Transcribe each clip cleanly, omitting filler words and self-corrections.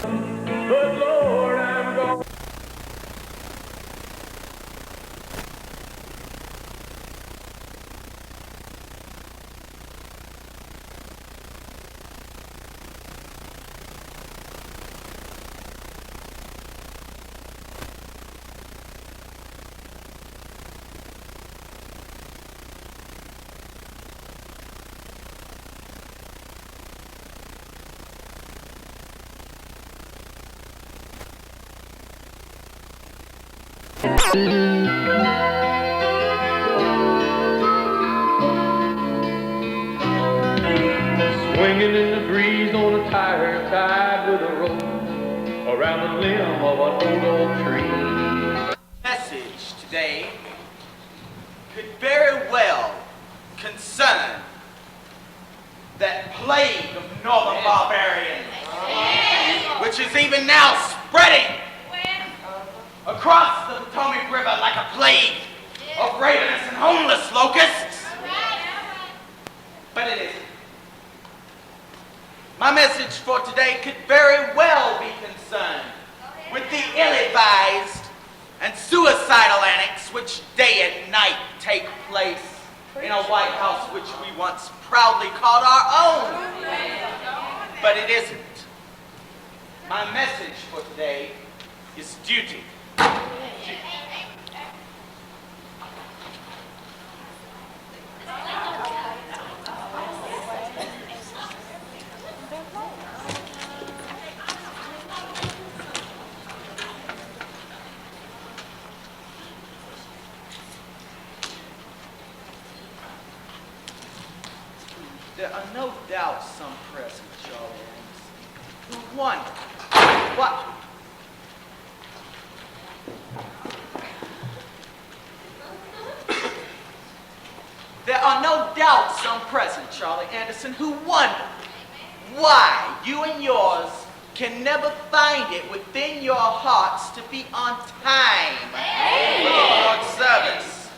But Lord, I'm going. Swinging in the breeze on a tire tied with a rope around the limb of an old oak tree. Message today could very well concern that plague of northern barbarians, which is even now spreading across the Potomac River like a plague of ravenous and homeless locusts. But it isn't. My message for today could very well be concerned with the ill-advised and suicidal annex which day and night take place in a White House which we once proudly called our own. But it isn't. My message for today is duty. There are no doubts some present, Charlie Anderson, who wonder what There are no doubts some present, Charlie Anderson, who wonder why you and yours can never find it within your hearts to be on time for the Lord's service.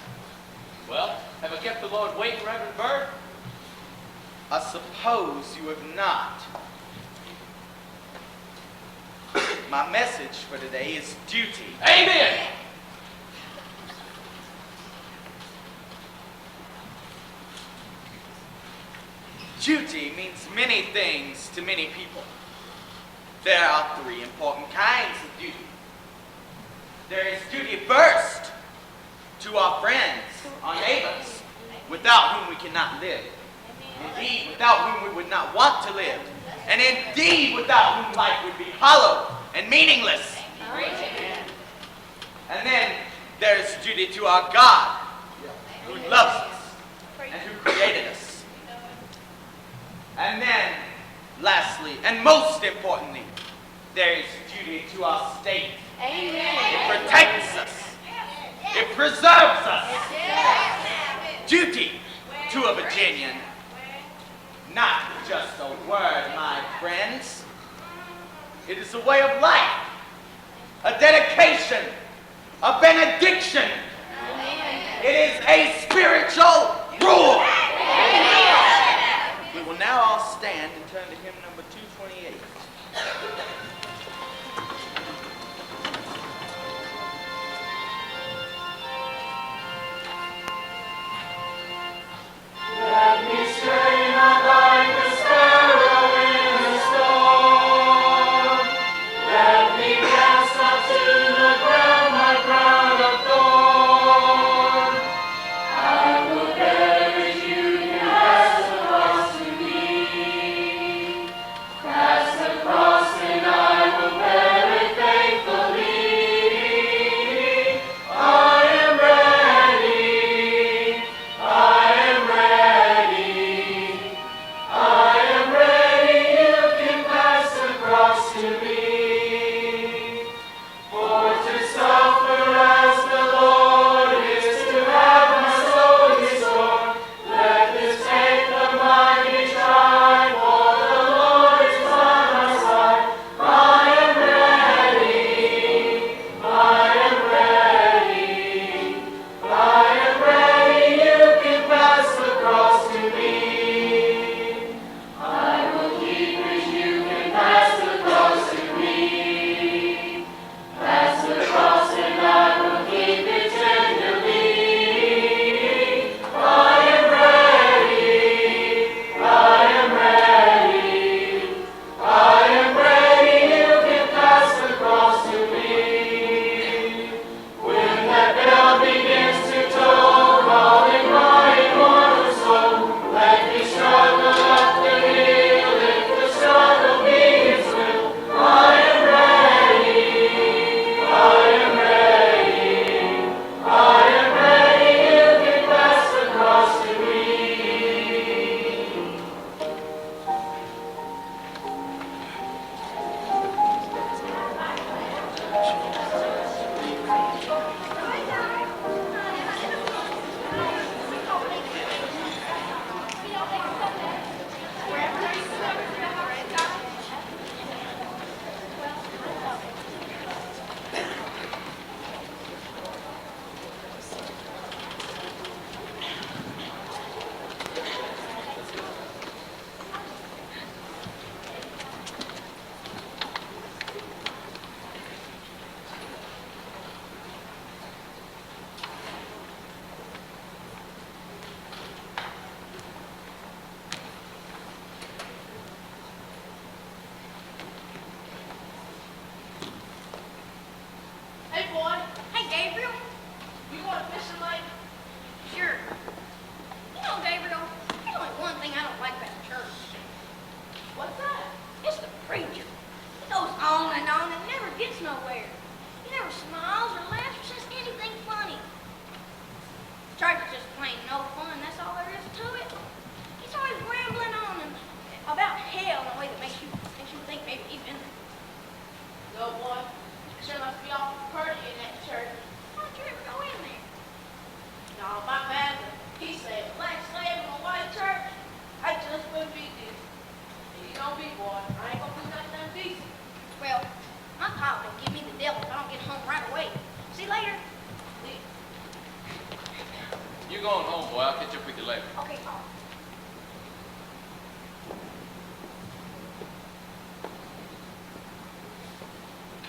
Well, have I kept the Lord waiting, Reverend Bird? I suppose you have not. My message for today is duty. Amen! Duty means many things to many people. There are three important kinds of duty. There is duty first to our friends, our neighbors, without whom we cannot live. Indeed, without whom we would not want to live. And indeed, without whom life would be hollow and meaningless. And then there's duty to our God, who loves us and who created us. And then, lastly, and most importantly, there is duty to our state. It protects us. It preserves us. Duty to a Virginian. Not just a word, my friends. It is a way of life, a dedication, a benediction. It is a spiritual rule. We will now all stand and turn to hymn number 228. Let me stay not like a sparrow in a storm. Let me cast not to the ground my crown of thorn. I will bear as you pass across to me. Cast the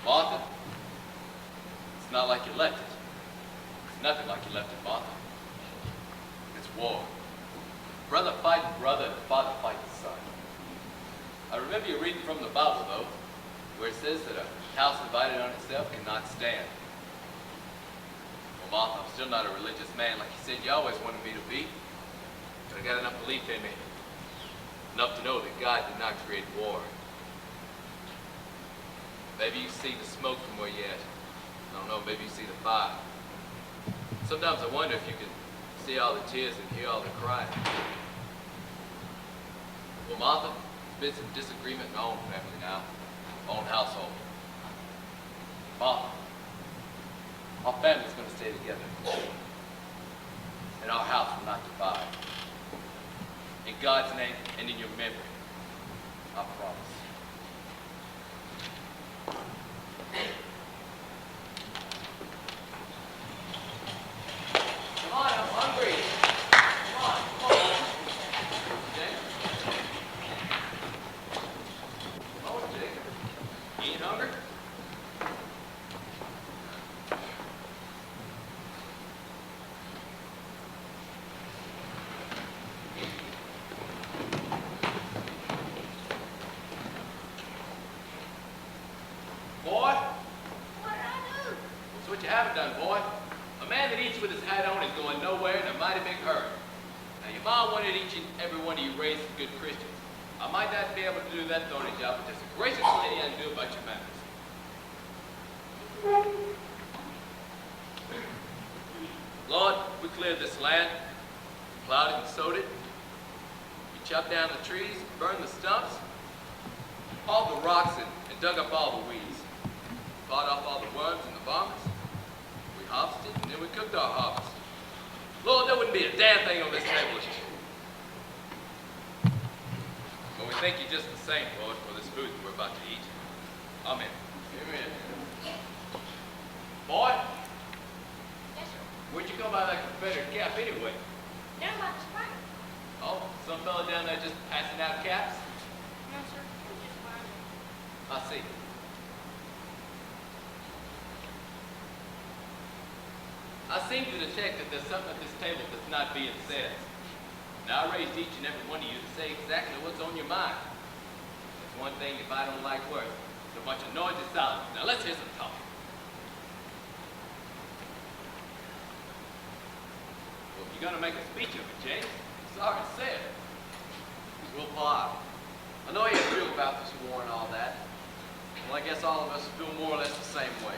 Martha, it's not like you left it. It's nothing like you left it, Martha. It's war. Brother fighting brother and father fighting son. I remember you reading from the Bible, though, where it says that a house divided on itself cannot stand. Well, Martha, I'm still not a religious man like you said you always wanted me to be, but I got enough belief in me, enough to know that God did not create war. Maybe you see the smoke from where you're at. I don't know, maybe you see the fire. Sometimes I wonder if you can see all the tears and hear all the crying. Well, Martha, there's been some disagreement in my own family now, my own household. Martha, our family's going to stay together. And our house will not divide. In God's name and in your memory, I promise. Come on, I'm hungry. Come on. Jacob? Oh, Jacob. You ain't hungry? Boy? What did I do? That's what you haven't done, boy. A man that eats with his hat on is going nowhere in a mighty big hurry. Now, your mom wanted each and every one of you raised as good Christians. I might not be able to do that thorny job, but there's a gracious lady I can do about your manners. Lord, we cleared this land, plowed it and sowed it. We chopped down the trees, burned the stumps, hauled the rocks and dug up all the weeds. Fought off all the worms and the varmints. We harvested and then we cooked our harvest. Lord, there wouldn't be a damn thing on this table. But we thank you just the same, Lord, for this food that we're about to eat. Amen. Amen. Boy, Yes, sir. where'd you come by that Confederate cap anyway? Down by the spring. Oh, some fella down there just passing out caps? No, sir. It was just mine. I see. I seem to detect that there's something at this table that's not being said. Now, I raised each and every one of you to say exactly what's on your mind. There's one thing if I don't like worse. It's a bunch of noisy silence. Now, let's hear some talking. Well, if you're going to make a speech of it, James, sorry to say it. Well, Pa, I know you feel about this war and all that. Well, I guess all of us feel more or less the same way.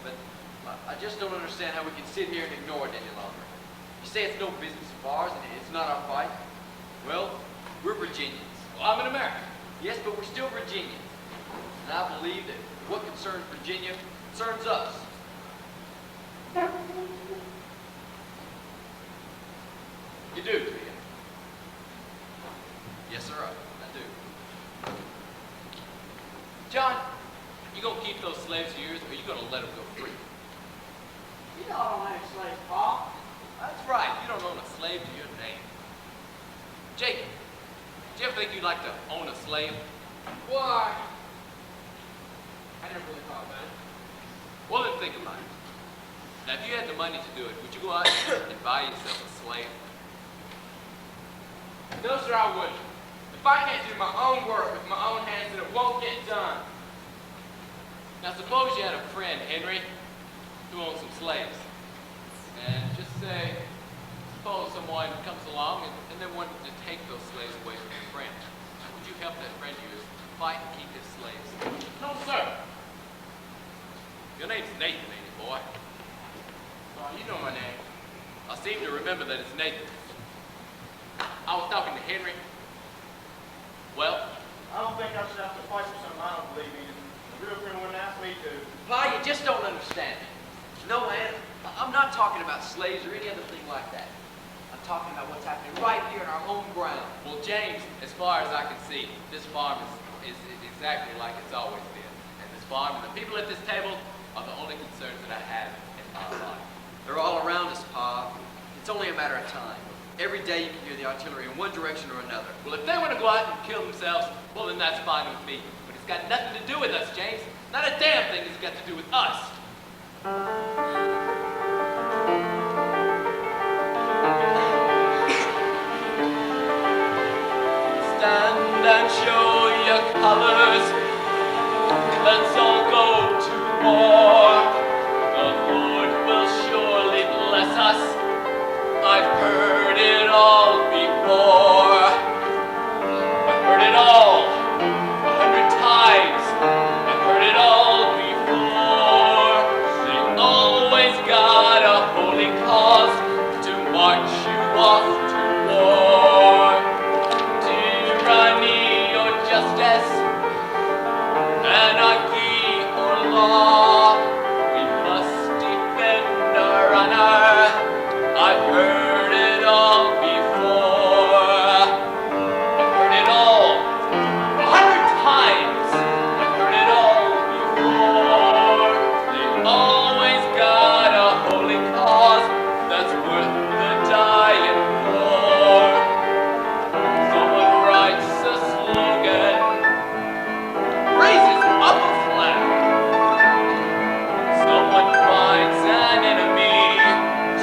But I just don't understand how we can sit here and ignore it any longer. You say it's no business of ours and it's not our fight. Well, we're Virginians. Well, I'm an American. Yes, but we're still Virginians. And I believe that what concerns Virginia concerns us. You do, do you? Yes, sir, I do. John, you gonna keep those slaves of yours, or you gonna let them go free? You know I don't have slaves, Pa. That's right. You don't own a slave to your name. Jacob, do you ever think you'd like to own a slave? Why? I never really thought about it. Well, then think about it. Now, if you had the money to do it, would you go out and buy yourself a slave? No, sir, I wouldn't. If I can't do my own work with my own hands, then it won't get done. Now, suppose you had a friend, Henry, who owned some slaves. And just say, suppose someone comes along and they wanted to take those slaves away from your friend. Now, would you help that friend of yours fight and keep his slaves? No, sir. Your name's Nathan, ain't it, boy? Oh, you know my name. I seem to remember that it's Nathan. I was talking to Henry. Well, I don't think I should have to fight for something I don't believe in. The real friend wouldn't ask me to. Pa, you just don't understand me. No, man, I'm not talking about slaves or any other thing like that. I'm talking about what's happening right here in our own ground. well, James, as far as I can see, this farm is exactly like it's always been. And this farm and the people at this table are the only concerns that I have in my life. They're all around us, Pa. It's only a matter of time. Every day you can hear the artillery in one direction or another. Well, if they want to go out and kill themselves, well, then that's fine with me. But it's got nothing to do with us, James. Not a damn thing has got to do with us. Stand and show your colors. Let's all go to war. The Lord will surely bless us. I've heard it all before. I've heard it all 100 times. I've heard it all before. They always got a holy cause to march you off to war. Tyranny or justice, anarchy or law, we must defend our honor. I've heard it all before. I've heard it all 100 times. I've heard it all before. They always got a holy cause that's worth the dying for. Someone writes a slogan, raises up a flag. Someone finds an enemy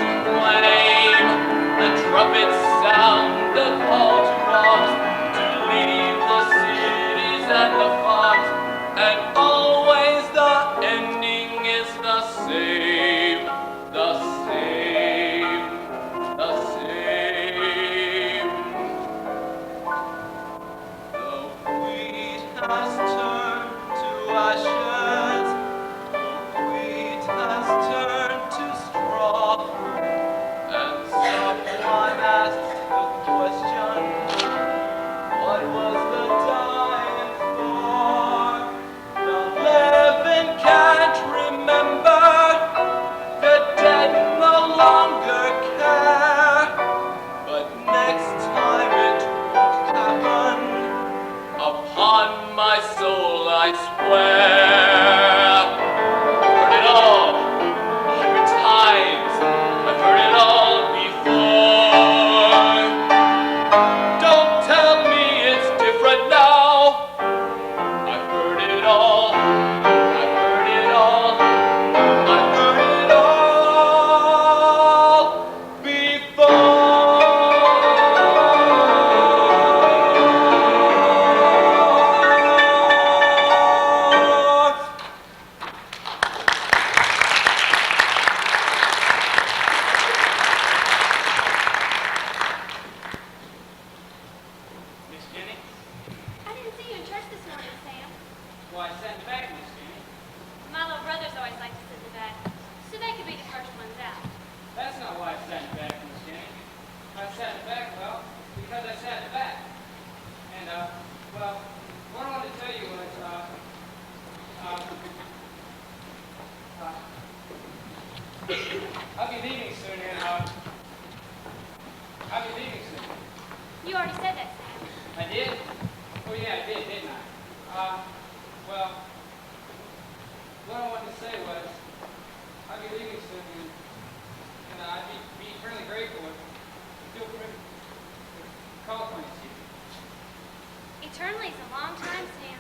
to blame. The trumpets sound the call to arms, to leave the cities and the farms, and always the ending is the same, the same, the same. The wheat has turned to ashes, the wheat has turned to straw, and someone asks the question, what was the dying for? The living can't remember, the dead no longer care, but next time it won't happen. Upon my soul I swear. I've heard it all 100 times. I've heard it all before. Don't tell me it's different now. I've heard it all. I've heard it all. I've heard it all before. Miss Jenny? I didn't see you in church this morning, Sam. Why, I sat in the back, Miss Jenny. My little brothers always like to sit in the back, so they could be the first ones out. That's not why I sat in the back, Miss Jenny. I sat in the back, well, because I sat in the back. And, well, what I wanted to tell you was, I'll be leaving soon, and, I'll be leaving soon. You already said that, Sam. I did? Oh, yeah, I did, didn't I? Well, what I wanted to say was, I'll be leaving soon, and I'd be eternally grateful if you feel free to call upon you. Eternally is a long time, Sam.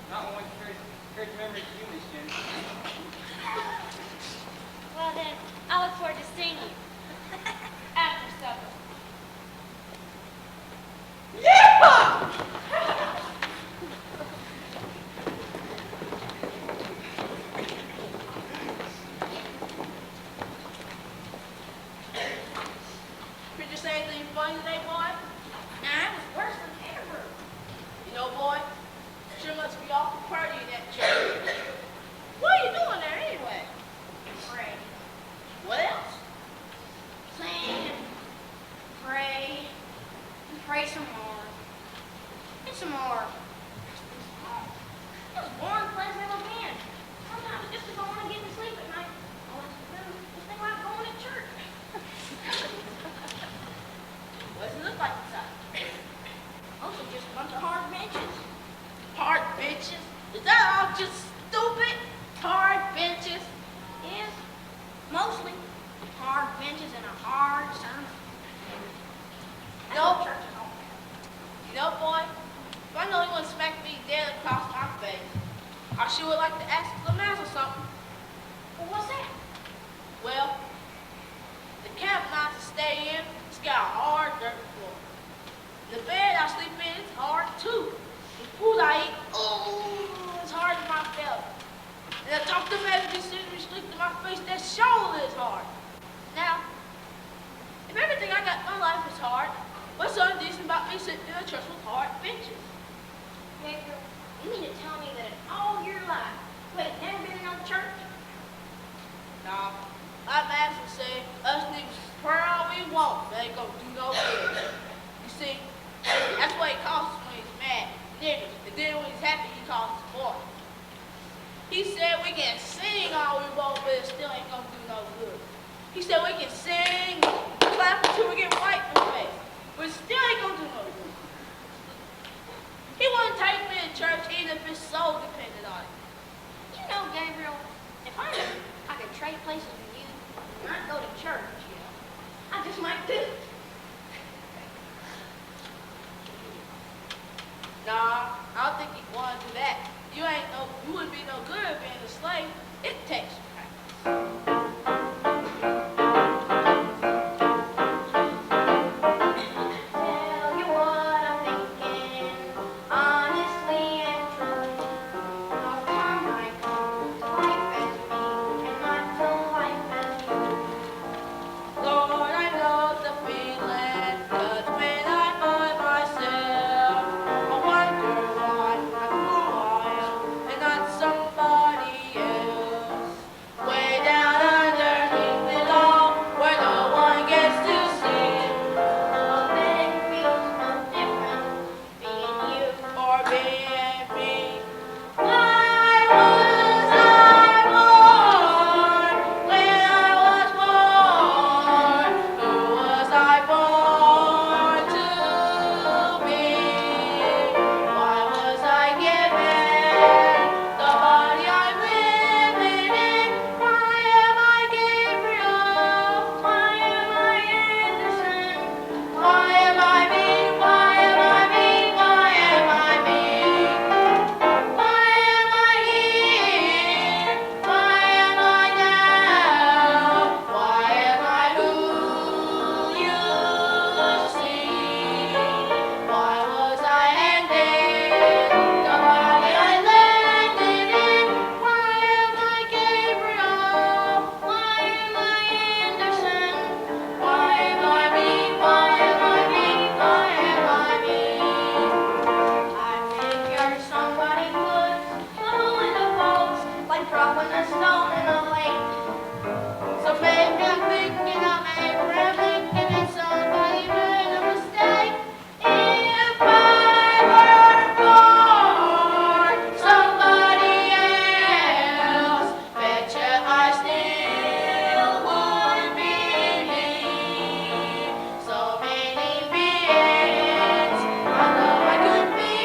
Not one carries memories of you, Miss Jenny. Well then, I look forward to seeing you after supper. Did you say anything funny today, boy? Nah, it was worse than ever. You know, boy, sure must be awful party in that church. What are you doing there anyway? Pray. What else? Sing and pray. And pray some more. And some more. It was boring place I've ever been. Sometimes just as I want to get to sleep at night, I want to think about going to church. What does it look like inside? Also just a bunch of hard benches. Hard benches? Is that all just stupid? Hard benches? Yes, mostly hard benches and a hard means that surely is hard. Now, if everything I got in my life is hard, what's so indecent about me sitting in a church with hard benches? Gabriel, you mean to tell me that all your life you ain't never been in no church? Now, my master say us niggas pray all we want, but ain't gonna do no good. You see, that's what he calls us when he's mad, niggas, and then when he's happy, he calls us boys. He said we can sing all we want, but it still ain't gonna do no good. He said we can sing, clap until we get white in the face, but it still ain't gonna do no good. He wouldn't take me to church even if his soul depended on it. You know, Gabriel, if I could trade places with you and not go to church, you know, I just might do. Nah, I don't think he'd want to do that. You wouldn't be no good at being a slave. It takes practice. Tell you what I'm thinking, honestly and truly. No time I come to life as me, and not to life as you. Lord, I know the feeling, 'cause when I find myself, I wonder why I'm who I am and not somebody else. Way down underneath it all, where no one gets to see it, Oh, then it feels no different being you. or being me. Why Was I born when I was born? Who was I born to be? Why was I given the body I'm living in? Why am I Gabriel? Why am I Anderson? Why am I me? Why am I me? Why am I me? Why am I here? Why am I now? Why am I who you see? Why was I ended? The body I landed in. Why am I Gabriel? Why am I Anderson? Why am I me? Why am I me? Why am I me? I figure somebody puts a hole in the boat, like dropping a stone in a lake. So maybe I'm thinking I'm Abraham Lincoln and somebody made a mistake. If I were born somebody else, betcha I still would be me. So many beings, I know I could be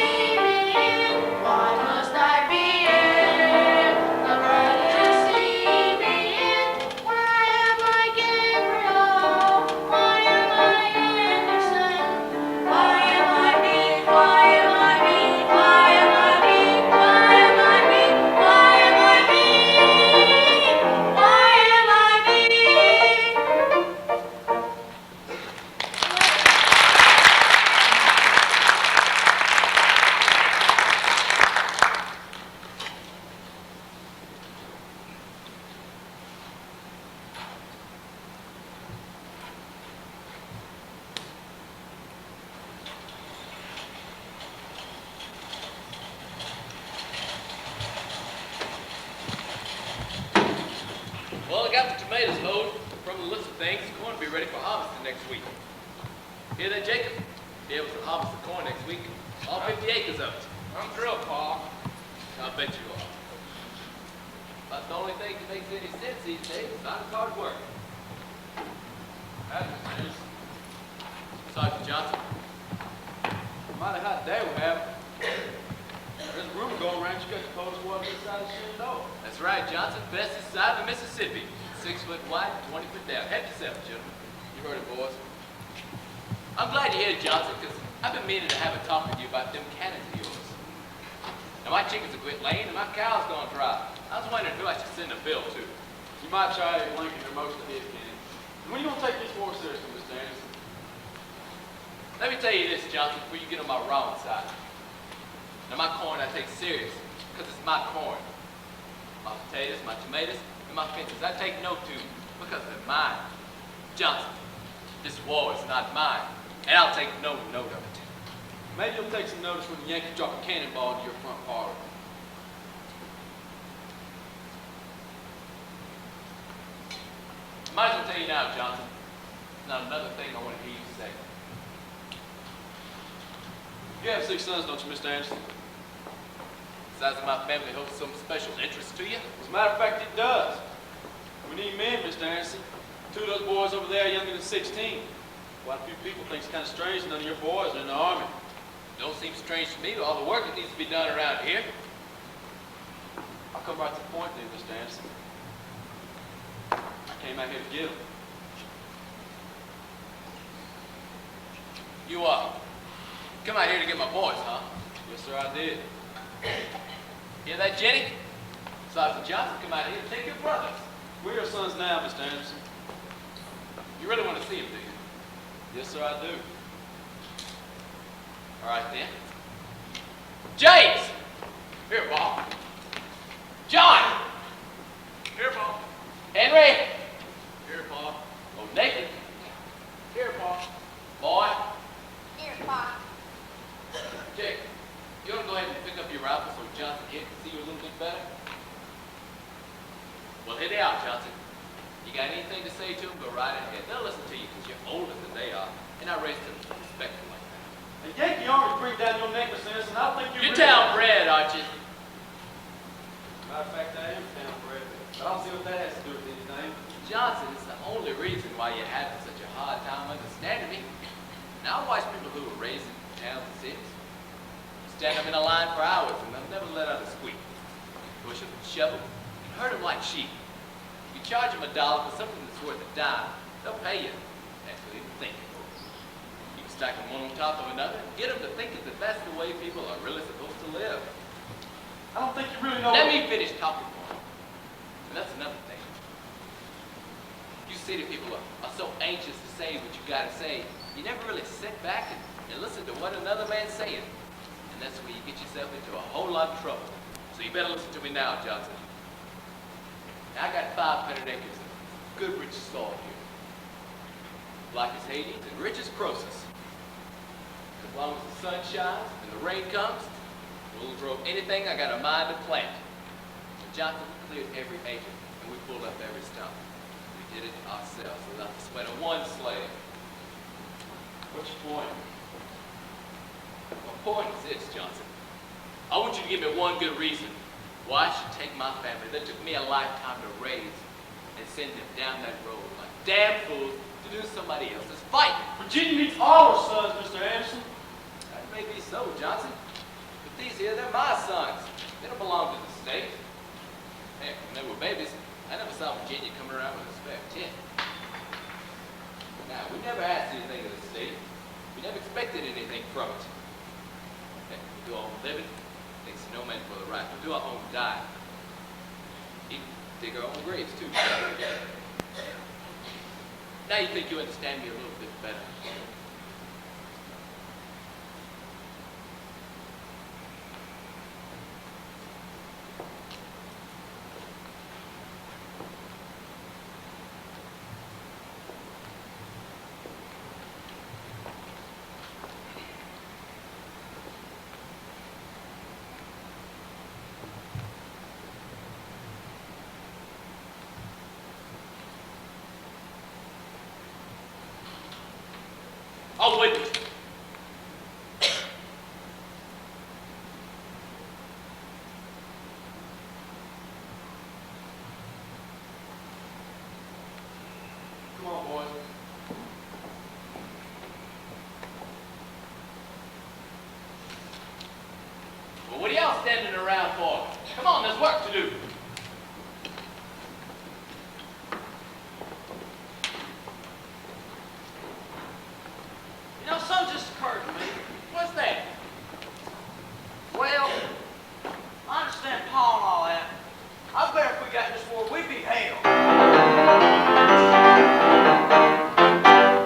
in. Why must I be in the body you see me in? Why am I Gabriel? Why am I Anderson? Why am I me? Why am I me? Why am I me? Why am I me? Why am I me? Why am I me? Well, I got the tomatoes hoed. From the looks of things, the corn will be ready for harvesting next week. Hear that, Jacob? Be able to harvest the corn next week. All 50 acres of it. I'm thrilled, Pa. I bet you are. That's the only thing that makes any sense these days is honest hard work. That's the news. Sergeant Johnson, Mighty hot day we're having. There's a rumor going around you got the coldest water this side of Shenandoah. that's right, Johnson. Best this side of the Mississippi. 6 foot wide, 20 foot down. Help yourself, gentlemen. You heard it, boys. I'm glad you're here, Johnson, because I've been meaning to have a talk with you about them cannons of yours. Now, my chickens have quit laying and my cow's gone dry. I was wondering who I should send a bill to. You might try it at Lincoln or most of it, Kenny. When are you going to take this more seriously, Mr. Anderson? Let me tell you this, Johnson, before you get on my wrong side. Now, my corn I take serious, because it's my corn. My potatoes, my tomatoes, and to my fences. I take note to because they're mine. Johnson, this war is not mine, and I'll take no note of it. Maybe you'll take some notice when the Yankees drop a cannonball into your front parlor. Might as well tell you now, Johnson. Not another thing I want to hear you say. You have 6 sons, don't you, Mr. Anderson? Besides my family holds some special interest to you. As a matter of fact, it does. We need men, Mr. Anderson. 2 of those boys over there are younger than 16. Quite a few people think it's kind of strange that none of your boys are in the Army. Don't seem strange to me, all the work that needs to be done around here. I'll come right to the point then, Mr. Anderson. I came out here to get them. You come out here to get my boys, huh? Yes, sir, I did. Hear that, Jenny? Sergeant Johnson, come out here to take your brothers. We're your sons now, Mr. Anderson. You really want to see them, do you? Yes, sir, I do. All right, then. James! Here, Paul. John! Here, Paul. Henry! Here, Paul. Oh, Nathan. Here, Paul. Boy. Here, Pop. Jake, you want to go ahead and pick up your rifle so Johnson here can see you a little bit better? Well, hit it out, Johnson. You got anything to say to them, go right ahead. They'll listen to you because you're older than they are, and I raised them respectful like that. The Yankee Army bring down your neck, Mr. Anderson. I don't think You're town bred, aren't you? Matter of fact, I am town bred. But I don't see what that has to do with anything. Johnson, it's the only reason why you're having such a hard time understanding me. Now, I watch people who are raised in towns and cities. Stand them in a line for hours and they'll never let out a squeak. Push them and shove them and herd them like sheep. You charge them $1 for something that's worth a dime, they'll pay you. Actually, think. You can stack them one on top of another and get them to thinking that that's the way people are really supposed to live. I don't think you really know. Let me finish talking for you. And that's another thing. You city people are so anxious to say what you gotta say, you never really sit back and listen to what another man's saying. And that's where you get yourself into a whole lot of trouble. So you better listen to me now, Johnson. Now, I got 500 acres of good rich soil here. Black as Hades and rich as Croesus. As long as the sun shines and the rain comes, we'll grow anything I got a mind to plant. And Johnson, we cleared every acre and we pulled up every stump. We did it ourselves without the sweat of one slave. What's your point? My point is this, Johnson. I want you to give me one good reason why I should take my family that took me a lifetime to raise and send them down that road like damn fools to do somebody else's fight. Virginia needs all her sons, Mr. Anderson. That may be so, Johnson. But these here, they're my sons. They don't belong to the state. Heck, when they were babies, I never saw Virginia coming around with a spare tent. Now, we never asked anything of the state. We never expected anything from it. Heck, we do our own living. Thanks to no man for the right. We do our own dying. Even dig our own graves, too. Now you think you understand me a little bit better. Oh, wait. Come on, boys. Well, what are y'all standing around for? Come on, there's work to do. You know, something just occurred to me. What's that? Well, I understand Paul and all that. I bet if we got this war, we'd be hell.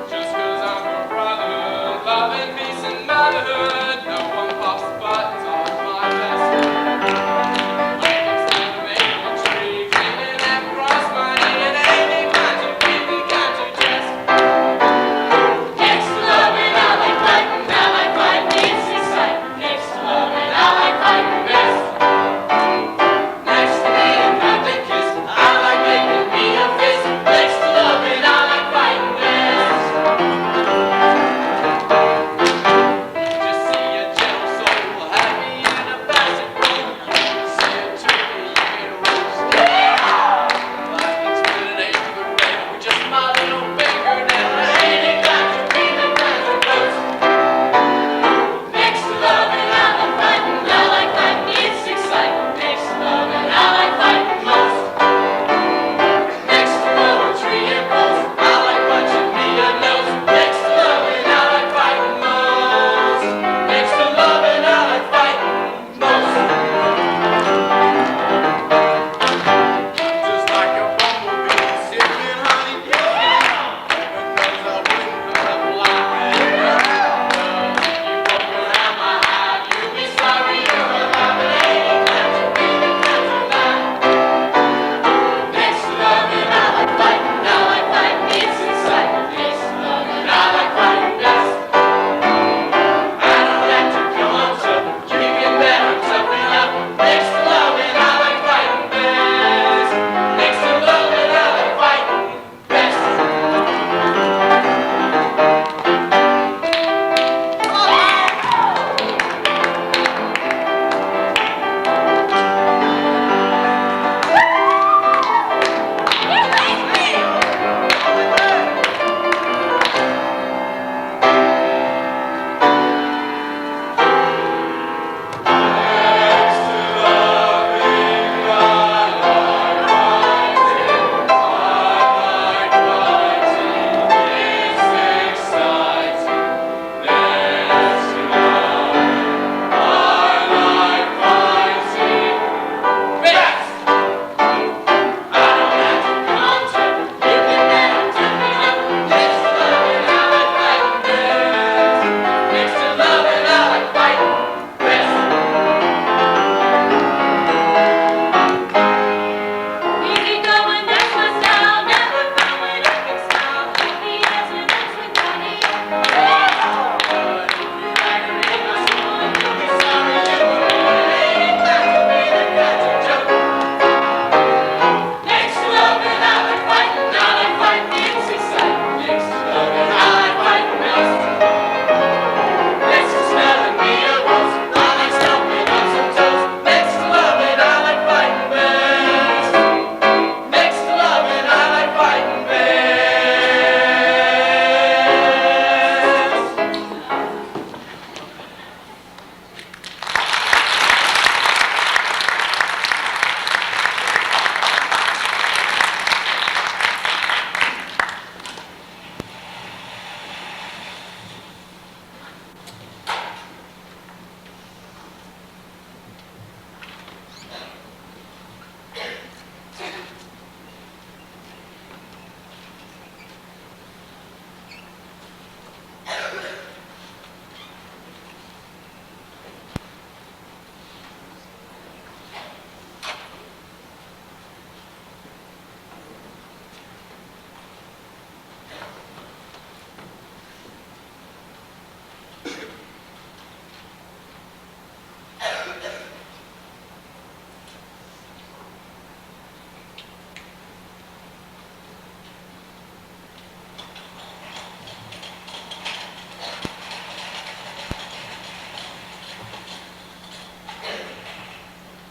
Just 'cause I'm a brotherhood, love and peace and motherhood, no one pops the buttons on my vest. I can stand the maple tree, dreaming across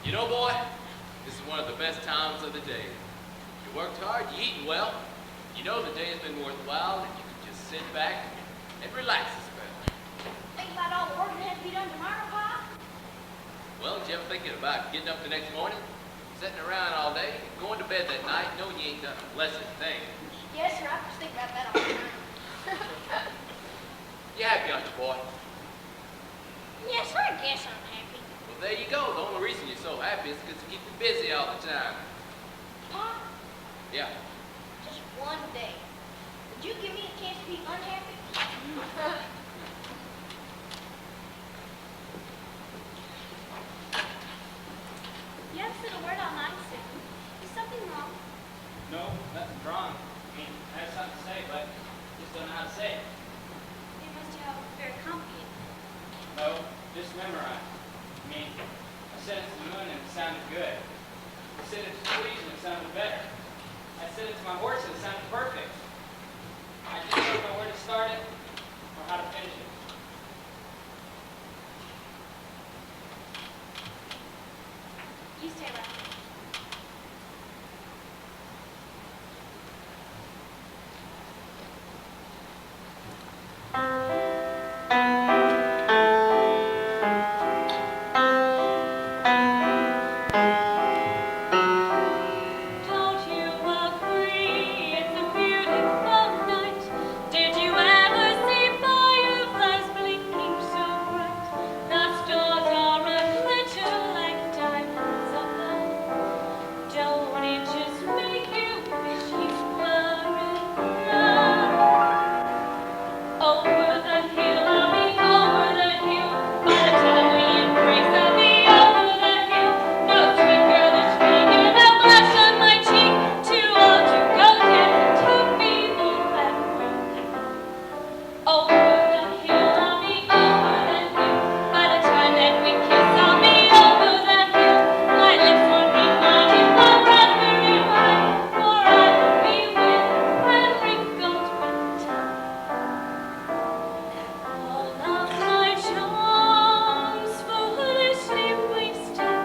You know, boy, this is one of the best times of the day. You worked hard, you eaten well. You know the day has been worthwhile, and you can just sit back and relax a spell. Think about all the work that has to be done tomorrow, Pa? Well, did you ever thinking about getting up the next morning, sitting around all day, going to bed that night, knowing you ain't done a blessed thing? Yes, sir. I just think about that all the time. You happy, aren't you, boy? Yes, sir. I guess I'm happy. Well, there you go. The only reason you're so happy is because you keep you busy all the time. Pa, Yeah. just one day. Would you give me a chance to be unhappy? You haven't said a word all night, Sam. Is something wrong? No, nothing's wrong. I mean, I have something to say, but just don't know how to say it. It must have very complicated. No, just memorize. I mean, I said it to the moon and it sounded good. I said it to trees and it sounded better. I said it to my horse and it sounded perfect. I just don't know where to start it or how to finish it. You stay right there. Don't you agree it's a beautiful night? Did you ever see fireflies blinking so bright? The stars are a glitter like diamonds above. Don't it just make you wish you were in love? Over the hill, I'll be over the hill. By the time we embrace, I'll be over the hill. No sweet girlish finger, no blush on my cheek. Too old to go dancing to people that way. Over the hill, I'll be over the hill. By the time that we kiss, I'll be over the hill. My lips won't remind you of raspberry wine, for I will be with and wrinkled with time. All of my charms foolishly wasted.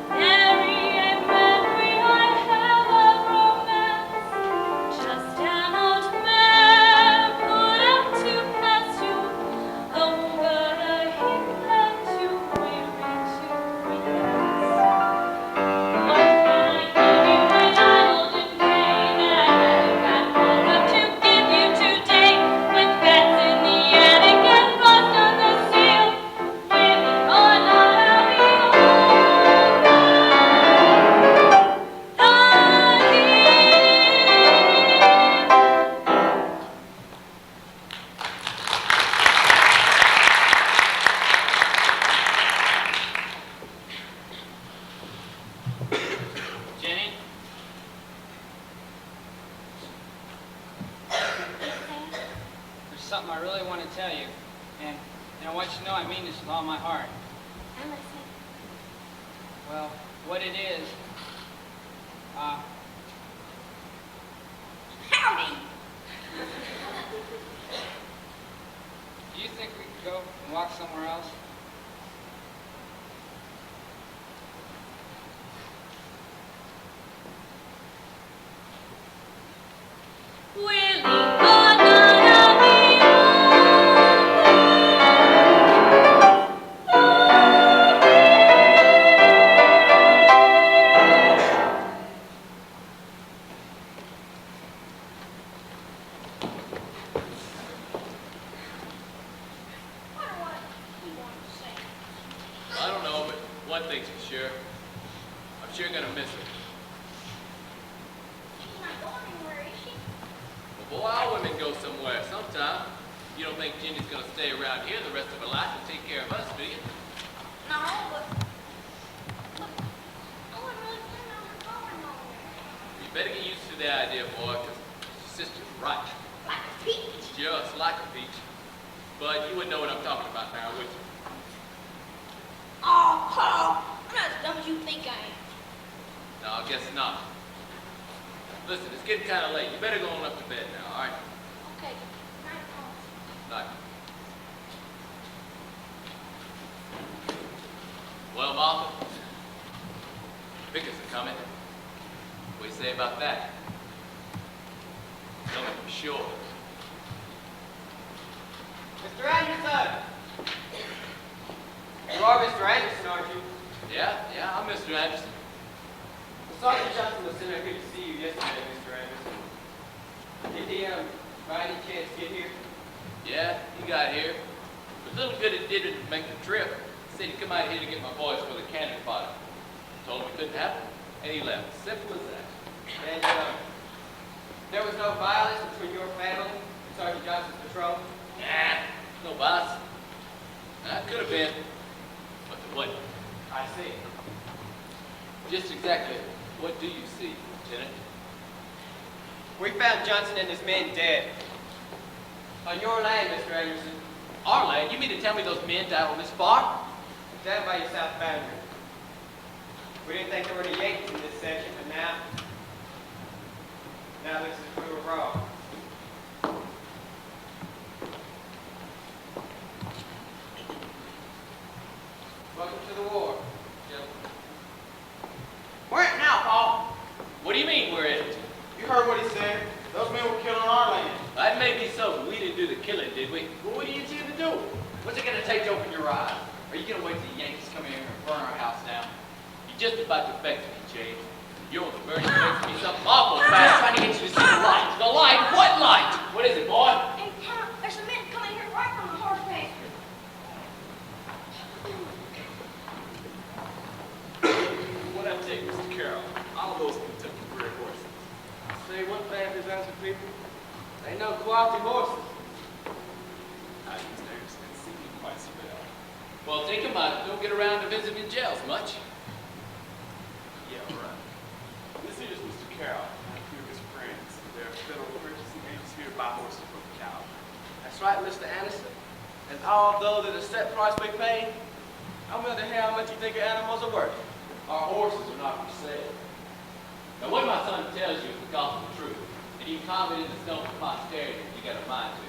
Nary a memory I have of romance. Just an old man put out to pasture over the hill and too weary to relax. What can I give you when I'm old and gray that I haven't got hold of to give you today? With bats in the attic and frost on the sill, whether or not I'll be over the Jenny? There's something I really want to tell you. And I want you to know I mean this with all my heart. I'm listening. Well, what it is, Howdy! do you think we could go and walk somewhere else? willing or not, I'll be Wonder what he wanted to say. I don't know, but one thing's for sure. I'm sure gonna miss her. She's not going anywhere, is she? Well, boy, all women go somewhere sometime. You don't think Jenny's gonna stay around here the rest of her life and take care of us, do you? No, but I wouldn't really plan on her going nowhere. You better get used to the idea, boy, because your sister's right. Like a peach. Just like a peach. But you wouldn't know what I'm talking about now, would you? Oh, Paul, I'm not as dumb as you think I am. No, I guess not. Listen, it's getting kind of late. You better go on up to bed now, all right? Okay, night, Paul. Night. Well, Martha, coming. What do you say about that? Coming for sure. Mr. Anderson! You are Mr. Anderson, aren't you? Yeah, I'm Mr. Anderson. Sergeant Johnson was sent out here to see you yesterday, Mr. Anderson. Did he, by any chance get here? Yeah, he got here. But little good it did to make the trip. He said he'd come out here to get my boys for the cannon fodder. Told him it couldn't happen, and he left. Simple as that. And, there was no violence between your family and Sergeant Johnson's patrol? Nah, no boss. Could have been, but there wasn't. I see. Just exactly what do you see, Lieutenant? We found Johnson and his men dead. On your land, Mr. Anderson. Our land? You mean to tell me those men died on this farm? Down by your south boundary. We didn't think there were any Yankees in this section, but now this is we were wrong. Welcome to the war, gentlemen. We're in it now, Paul. What do you mean we're in it? You heard what he said. Those men were killed on our land. That may be so, but we didn't do the killing, did we? Well, what do you intend to do? What's it going to take to open your eyes? Are you going to wait till the Yankees come in here and burn our house down? You're just about to vex me, James. You're on the verge of making me something awful fast. I'm trying to get you to see the light. The light? What light? What is it, boy? And Colonel, there's some men coming here right from the horse pasture. What I take, Mr. Carroll, all those Kentucky bred horses. Say one thing to those people. They know quality horses. I used to understand singing quite so well. Well, take him out. Don't get around to visiting jails much. Yeah, right. This is Mr. Carroll, and a few of his friends. They're federal purchasing agents here to buy horses from the cow. That's right, Mr. Anderson. And although there's a set price we pay, I'm willing to hear how much you think your animals are worth. Our horses are not for sale. Now, what my son tells you is the gospel truth, and you comment in the stone for posterity if you got a mind to.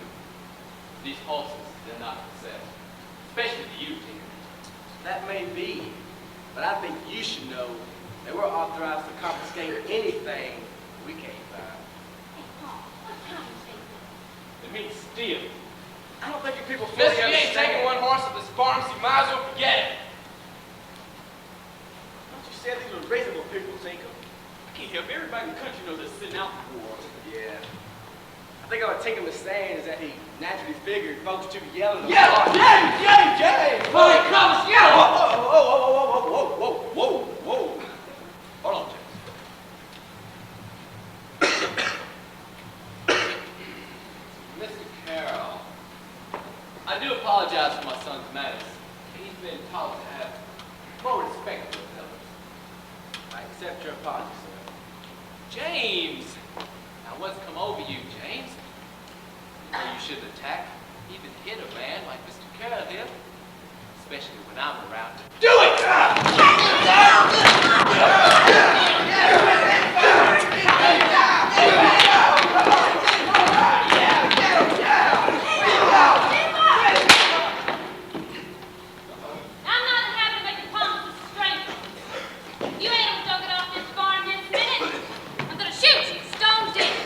These horses, they're not for sale. Especially to you, dear. That may be, but I think you should know that we're authorized to confiscate anything we can't find. Hey, Paul, what kind of thing? It means steal. I don't think you people Mister, you ain't taking one horse at this farm, so you might as well forget it. Don't you say these were reasonable people, Tinker? I can't help everybody in the country knows they're sitting out the war. Yeah. I think what Tinker was saying is that he naturally figured folks too yelling. Yeah, James! Holy comes, yeah! Whoa. Hold on, James. Mr. Carroll, I do apologize for my son's manners. He's been taught to have more respect for his elders. I accept your apology, sir. James! Now what's come over you, James? You know you shouldn't attack, even hit a man like Mr. Carroll did. Especially when I'm around. Do it! I'm not in the habit of making promises to strangers. You ain't gonna dug it off this farm this minute. I'm gonna shoot you, stone dead.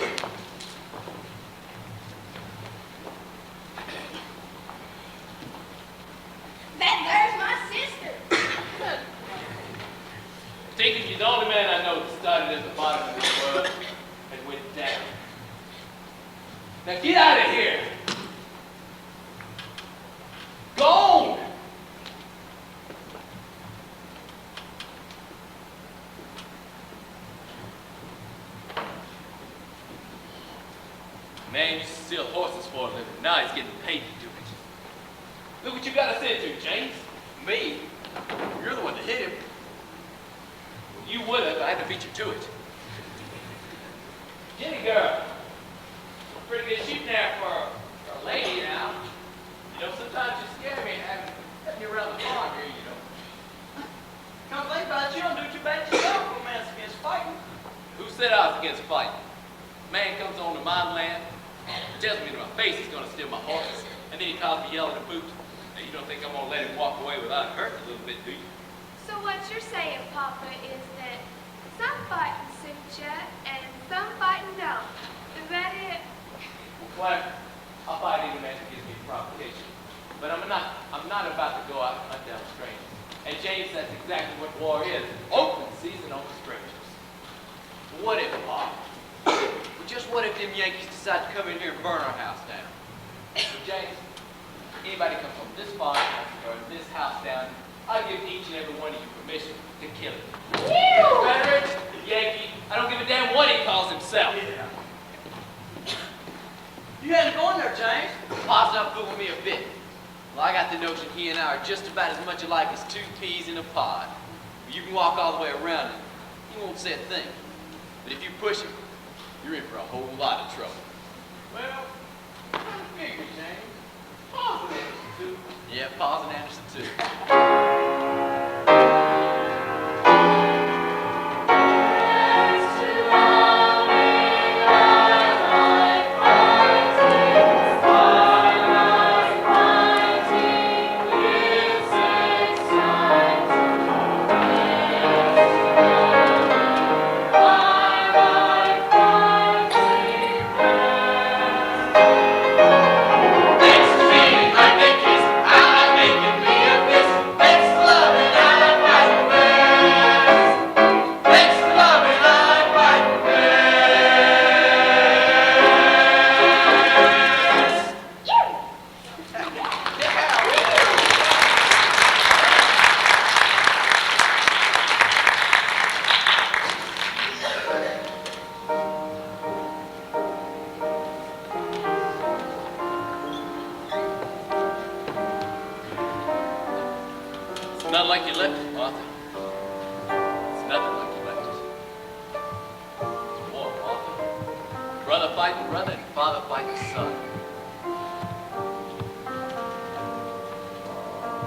There's my sister. Tinker, you're the only man I know that started at the bottom of this world and went down. Now get out of here! Go on! Man used to steal horses for a living. Now he's getting paid to do it. Look what you got us into, James. Me? You're the one that hit him. You would have, I had to beat you to it. Jenny girl. Pretty good shooting there for a lady now. You know, sometimes you scare me having me around the farm here, you know. Come think about it, you don't do too bad yourself when a man's against fighting. Who said I was against fighting? Man comes on to my land, tells me to my face he's going to steal my horses, and then he calls me yelling a boot. Now, you don't think I'm going to let him walk away without hurting a little bit, do you? So what you're saying, Papa, is that Some fighting suit ya, and some fighting don't. Is that it? Well, Clark, I'll fight any man who gives me provocation. But I'm not about to go out and hunt down strangers. And James, that's exactly what war is. Open season on strangers. What if, Pa? Well, just what if them Yankees decide to come in here and burn our house down? So James, anybody comes from this farmhouse or this house down, I'll give each and every one of you permission to kill it. Confederate, Yankee, I don't give a damn what he calls himself. You hadn't gone there, James. Pa's not fooling me a bit. Well, I got the notion he and I are just about as much alike as two peas in a pod. You can walk all the way around him. He won't say a thing. But if you push him, you're in for a whole lot of trouble. Well, I figure, James. Pa's an Anderson, too. Yeah, Pa's an Anderson, too. Not like you left it, Martha. It's nothing like you left it. It's war, Martha. Brother fighting brother and father fighting son.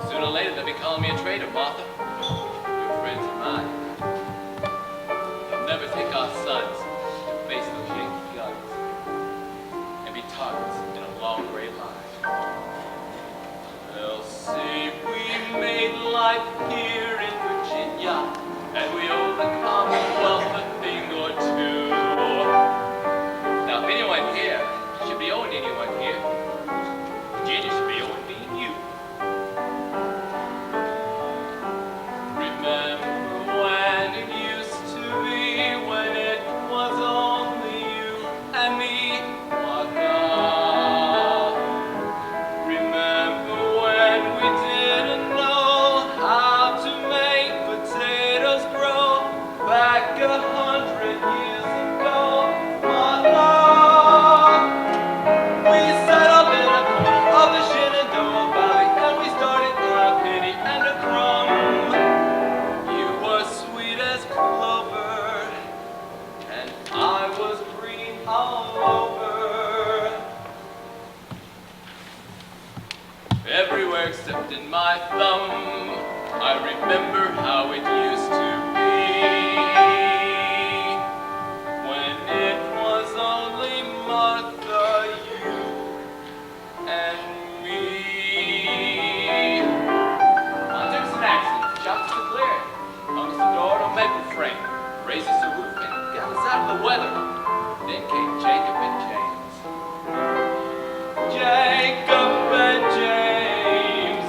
Sooner or later they'll be calling me a traitor, Martha. Your friends are mine. They'll never take our sons to face those Yankee guns and be targets in a long gray line. They'll say we made life here in Virginia, and we owe the Commonwealth a thing or two. Now, if anyone here should be owing anyone here, Virginia should be owing me and you. Remember when it used to be, when it was only you and me, Martha? Remember when we didn't know how to make potatoes grow back 100 years ago, Martha? We sat up in a corner of the Shenandoah Valley and we started on a penny and a crumb. You were sweet as clover and I was green all over. Everywhere except in my thumb, I remember how it used to be. When it was only Martha, you and me. I took some accidents, shops to clear, hung us a door on a maple frame, raised us a roof, and got us out of the weather. Then came Jacob and James. Jacob and James,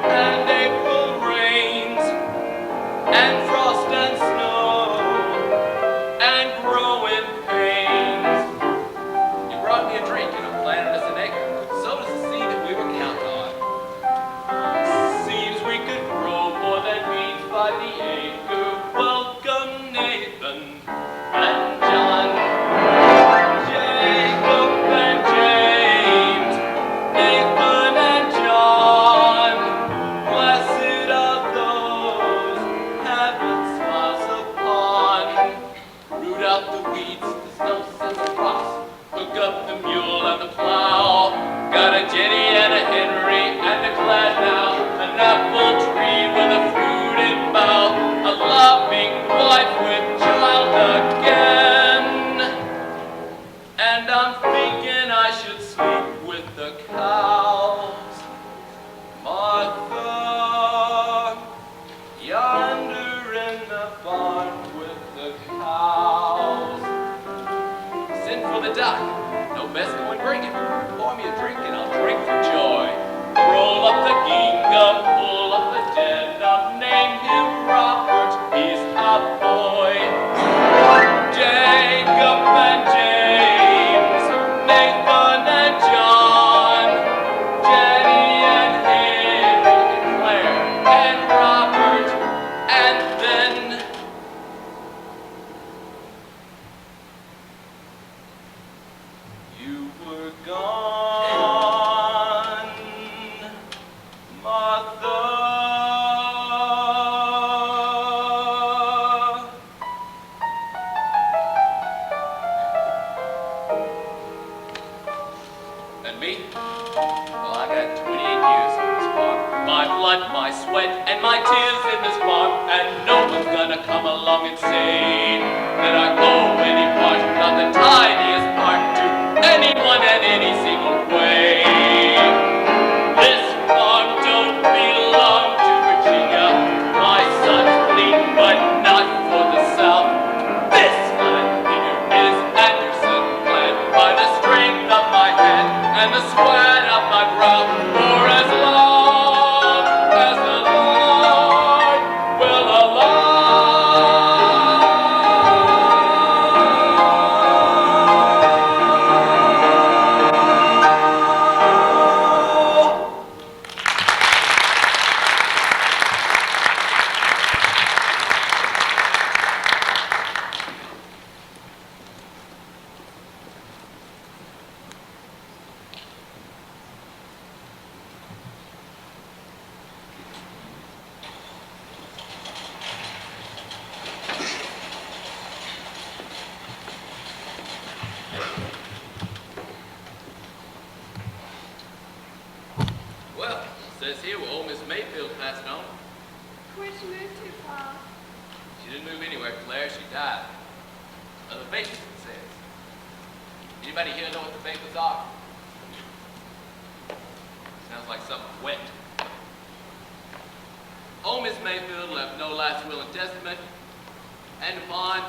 and April rains, and frost blood, my sweat, and my tears in this bark, and no one's gonna come along and say that I owe any part, not the tiniest part, to anyone in any single way. This farm don't belong to Virginia. My sons bleed, but not for the South. This land here is Anderson's land, by the strength of my hand and the sweat of my brow, for as long as the Lord will allow. Well, it says here where old Miss Mayfield passed on. Where'd you move to, Pa? She didn't move anywhere, Claire. She died. The vapors, it says. Anybody here know what the vapors are? Sounds like something wet. Old Miss Mayfield left no last will and testament, and upon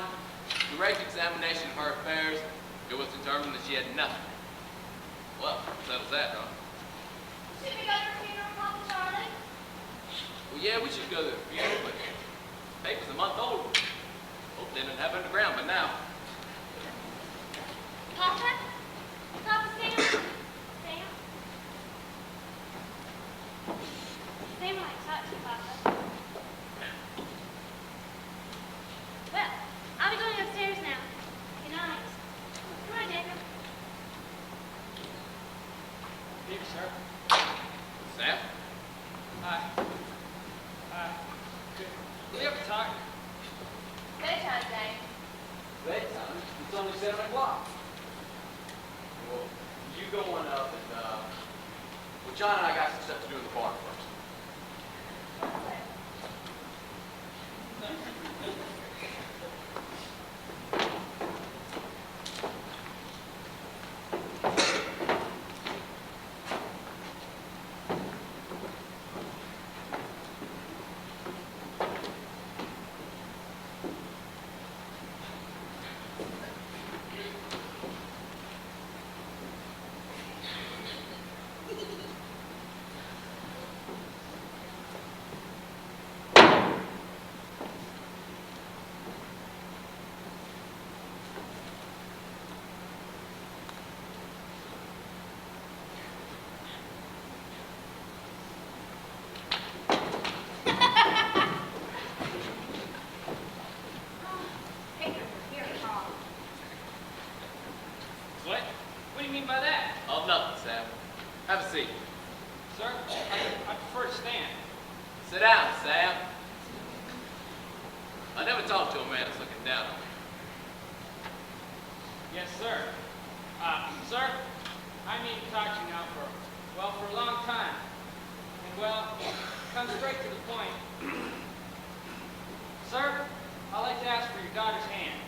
direct examination of her affairs, it was determined that she had nothing. Well, settles that, huh? Should we go to her funeral, Papa Charlie? Well, yeah, we should go to the funeral, but the paper's a month old. Hope they didn't have it underground by now. Papa? Papa, Sam? Sam? Sam would like to talk to you, Papa. Well, I'll be going upstairs now. Good night. Come on, Jacob. Thank you, sir. Sam? Hi. Will you ever talk? Bedtime, James. Bedtime? It's only 7 o'clock. Well, you go on up and, well, John and I got some stuff to do in the barn first. What? What do you mean by that? Oh, nothing, Sam. Have a seat. Sir, I prefer to stand. Sit down, Sam. I never talked to a man that's looking down on me. Yes, sir. Sir, I mean to talk to you now for a long time. And, come straight to the point. Sir, I'd like to ask for your daughter's hand.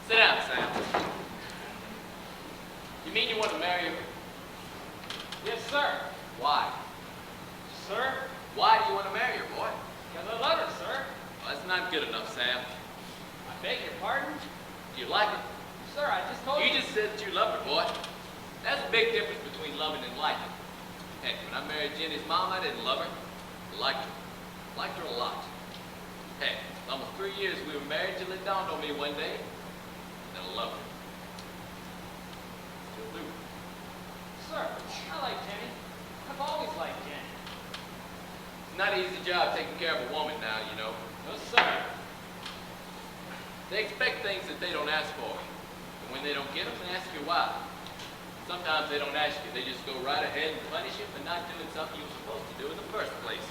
Sit down, Sam. You mean you want to marry her? Yes, sir. Why? Sir, Why do you want to marry her, boy? because I love her, sir. Well, that's not good enough, Sam. I beg your pardon? Do you like her? Sir, I just told you. You just said that you love her, boy. There's a big difference between loving and liking. Heck, when I married Jenny's mom, I didn't love her. I liked her. Liked her a lot. Heck, almost 3 years we were married till it dawned on me one day that I loved her. Still do. Sir, I like Jenny. I've always liked Jenny. It's not an easy job taking care of a woman now, you know. No, sir. They expect things that they don't ask for. And when they don't get them, they ask you why. Sometimes they don't ask you. They just go right ahead and punish you for not doing something you were supposed to do in the first place.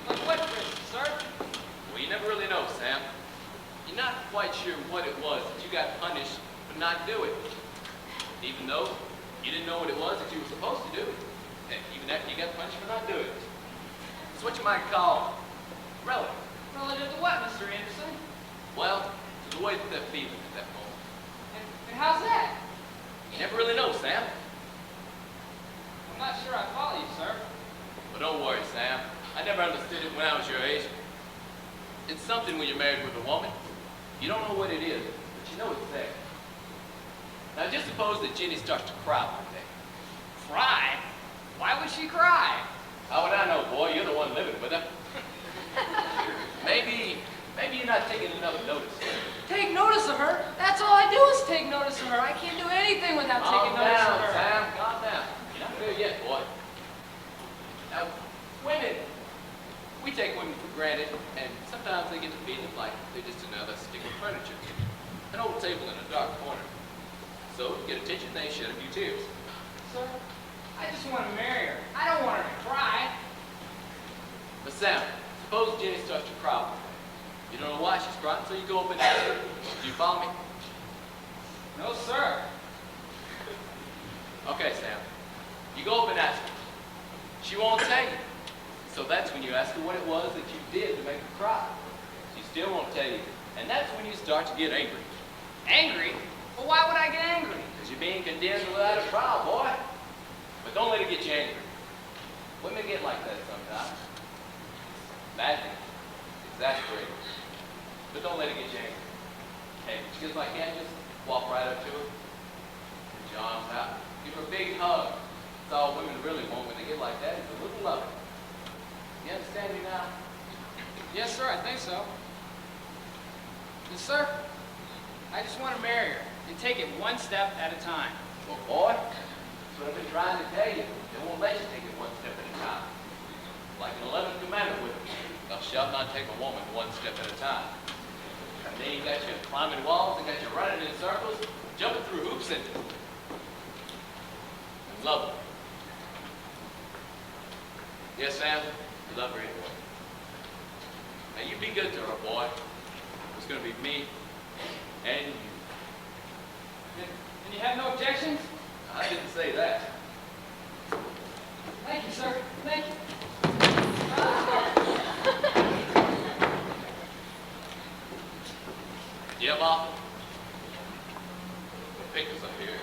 Like what, for instance, sir? Well, you never really know, Sam. You're not quite sure what it was that you got punished for not doing. Even though you didn't know what it was that you were supposed to do. And even after you got punished for not doing it. It's what you might call relative. Relative to what, Mr. Anderson? Well, to the way that they're feeling at that moment. And how's that? You never really know, Sam. I'm not sure I follow you, sir. But don't worry, Sam. I never understood it when I was your age. It's something when you're married with a woman. You don't know what it is, but you know it's there. Now just suppose that Jenny starts to cry one day. Cry? Why would she cry? How would I know, boy? You're the one living with her. Maybe you're not taking enough notice. Take notice of her? That's all I do is take notice of her. I can't do anything without taking Calm notice down, of her. Sam. Calm down. You're not there yet, boy. Now, women, we take women for granted, and sometimes they get to feeling like they're just another stick of furniture. An old table in a dark corner. So, to get attention, they shed a few tears. Sir, I just want to marry her. I don't want her to cry. But Sam, suppose Jenny starts to cry one day. You don't know why she's crying, so you go up and ask her. Do you follow me? No, sir. Okay, Sam. You go up and ask her. She won't tell you. So that's when you ask her what it was that you did to make her cry. She still won't tell you. And that's when you start to get angry. Angry? Well, why would I get angry? Because you're being condemned without a trial, boy. But don't let it get you angry. Women get like that sometimes. Maddening. Exasperating. But don't let it get you angry. Hey, if she gets like that, just walk right up to her. Put your arms out. Give her a big hug. That's all women really want when they get like that, is a little loving. You understand me now? Yes, sir, I think so. Yes, sir. I just want to marry her and take it one step at a time. Well, boy, that's what I've been trying to tell you. They won't let you take it one step at a time. Like an 11th commandment with them. Thou shalt not take a woman one step at a time. And then you got you climbing walls, and got you running in circles, jumping through hoops, and love her. Yes, Sam, you love her anyway. Now you be good to her, boy. It's going to be me and you. And you have no objections? I didn't say that. Thank you, sir. Thank you. Yeah, Bob? Pick us up here.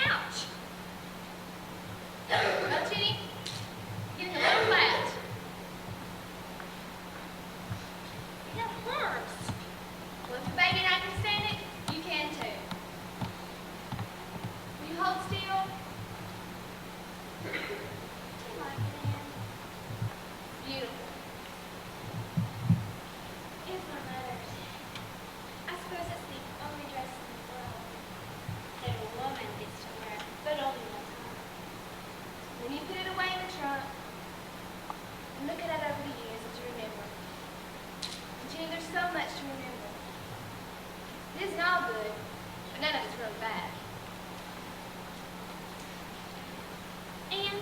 Ouch! Well, Jenny, getting a little flat. That hurts. Well, if the baby and I can stand it, you can too. Will you hold still? Do you like it, Ann? Beautiful. It's my mother's. I suppose it's the only dress in the world that a woman gets to wear, but only one time. When you put it away in the trunk, and look at it over the years and to remember. And Jenny, there's so much to remember. It isn't all good, but none of it's really bad. And,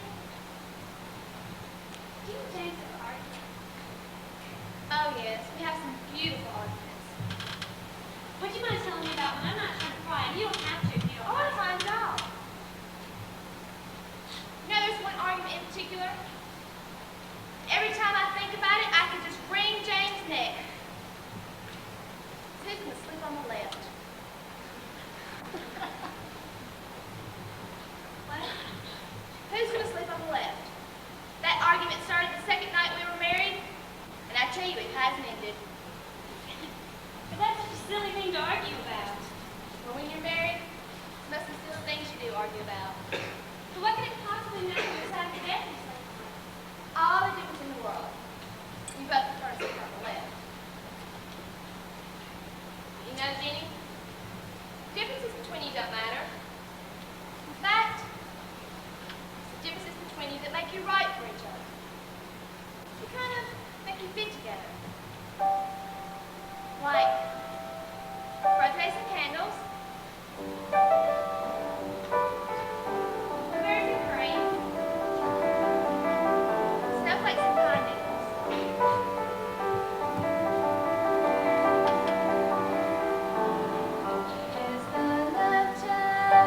do you think of arguments? Oh yes, we have some beautiful arguments. Would you mind telling me about one? I'm not trying to cry. You don't have to if you don't Oh, want her? Every time I think about it, I could just wring Jane's neck. Who's gonna sleep on the left? What? Who's gonna sleep on the left? That argument started the second night we were married, and I tell you, it hasn't ended. But that's such a silly thing to argue about. Well, when you're married, it's most of the silly things you do argue about. But what could it possibly matter besides the bed? All the difference in the world. You both prefer to sleep on the left. You know, Jenny, differences between you don't matter. In fact, it's the differences between you that make you right for each other. They kind of make you fit together. Like birthdays and candles, blueberries and cream, snowflakes and pine needles. Is the left hand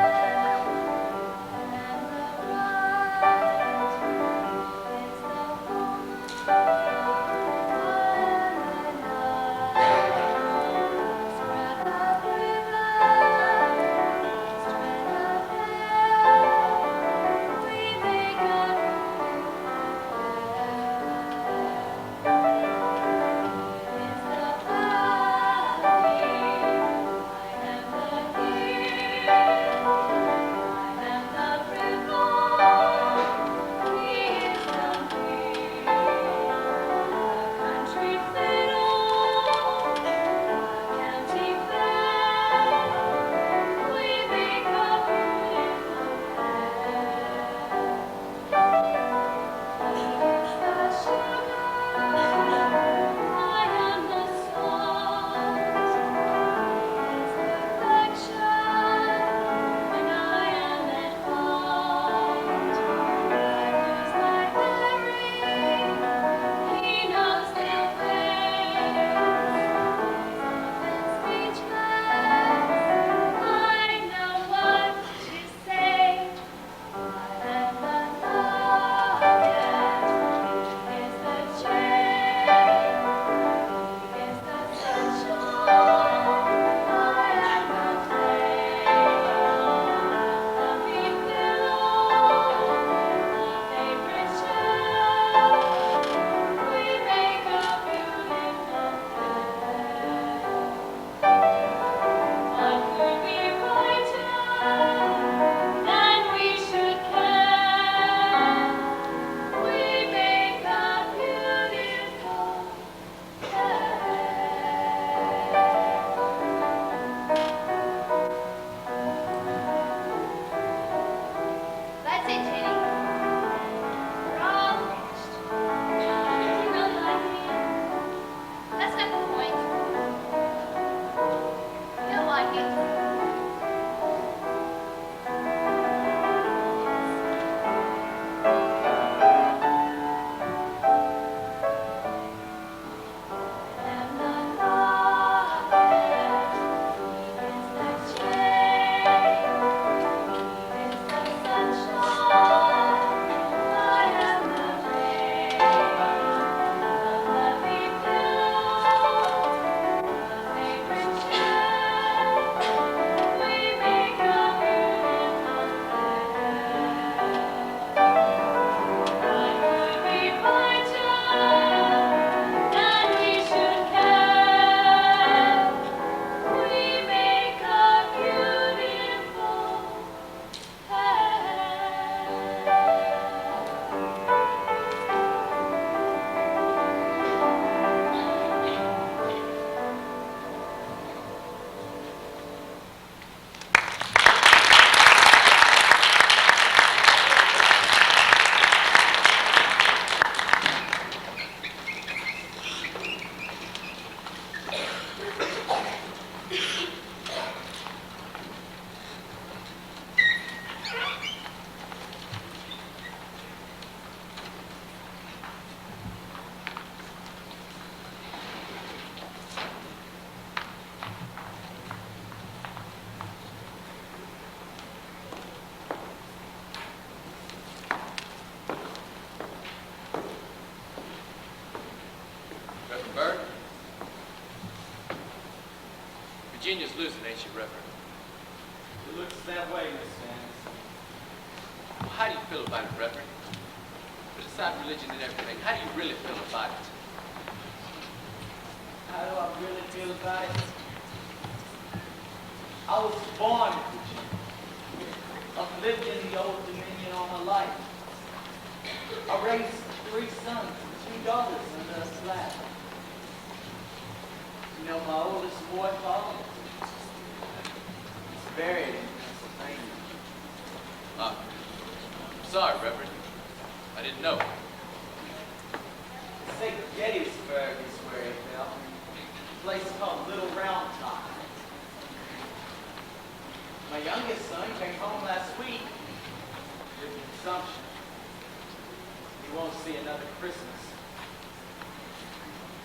and the right? Is the morning and the night? Spread the river, Virginia's losing, ain't she, Reverend? It looks that way, Miss Vance. Well, how do you feel about it, Reverend? But aside religion and everything, how do you really feel about it? How do I really feel about it? I was born in Virginia. I've lived in the Old Dominion all my life. I raised 3 sons and 2 daughters under a flag. You know, my oldest boy, Paul, he's buried in Pennsylvania. I'm sorry, Reverend. I didn't know. They say Gettysburg is where he fell. A place called Little Round Top. My youngest son came home last week with consumption. He won't see another Christmas.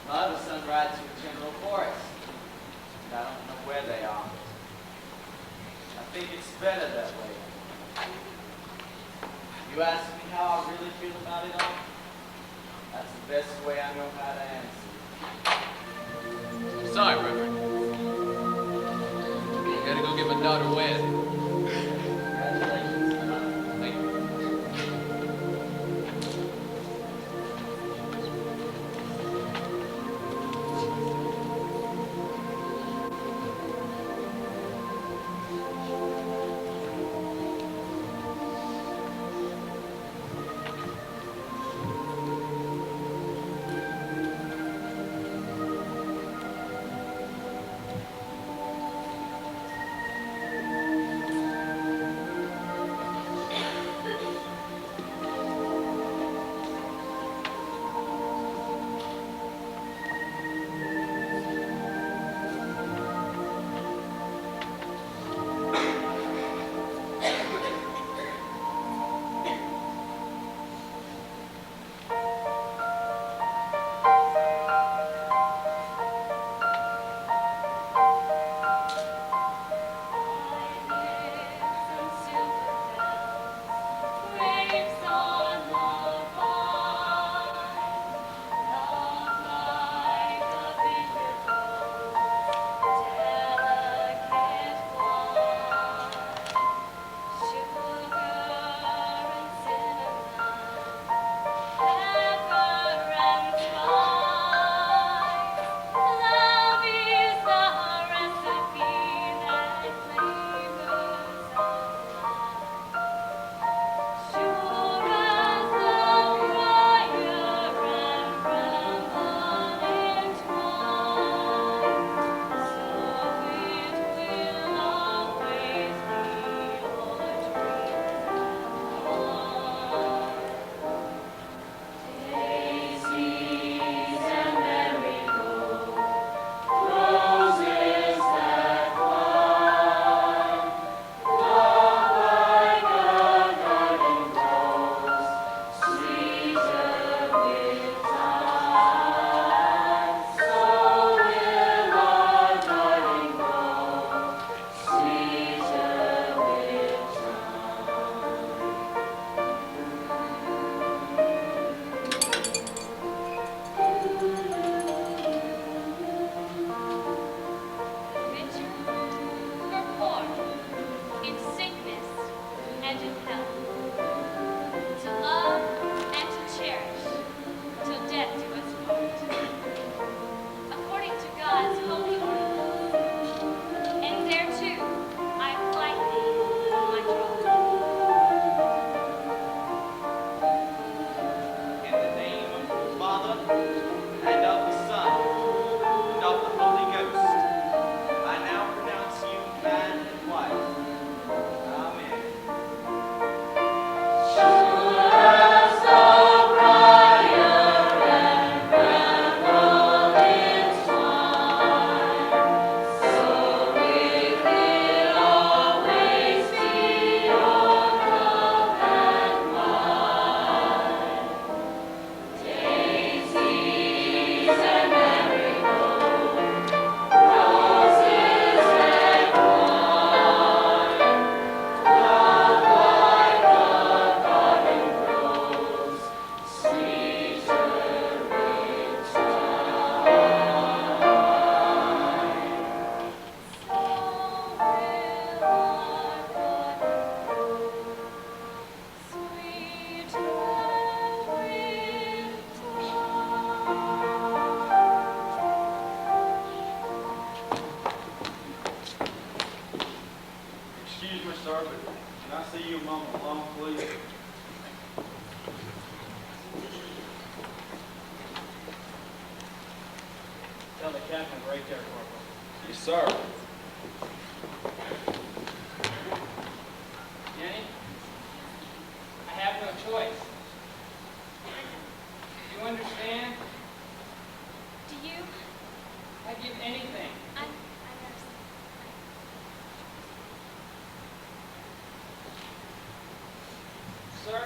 My other son rides with General Forrest, and I don't know where they are. I think it's better that way. You ask me how I really feel about it all? That's the best way I know how to answer. I'm sorry, Reverend. I gotta go get my daughter wed. Congratulations, son. Thank you. happening right there, Corporal. Yes, sir. Jenny, I have no choice. Do you understand? Do you? I'd give anything. I understand. Sir,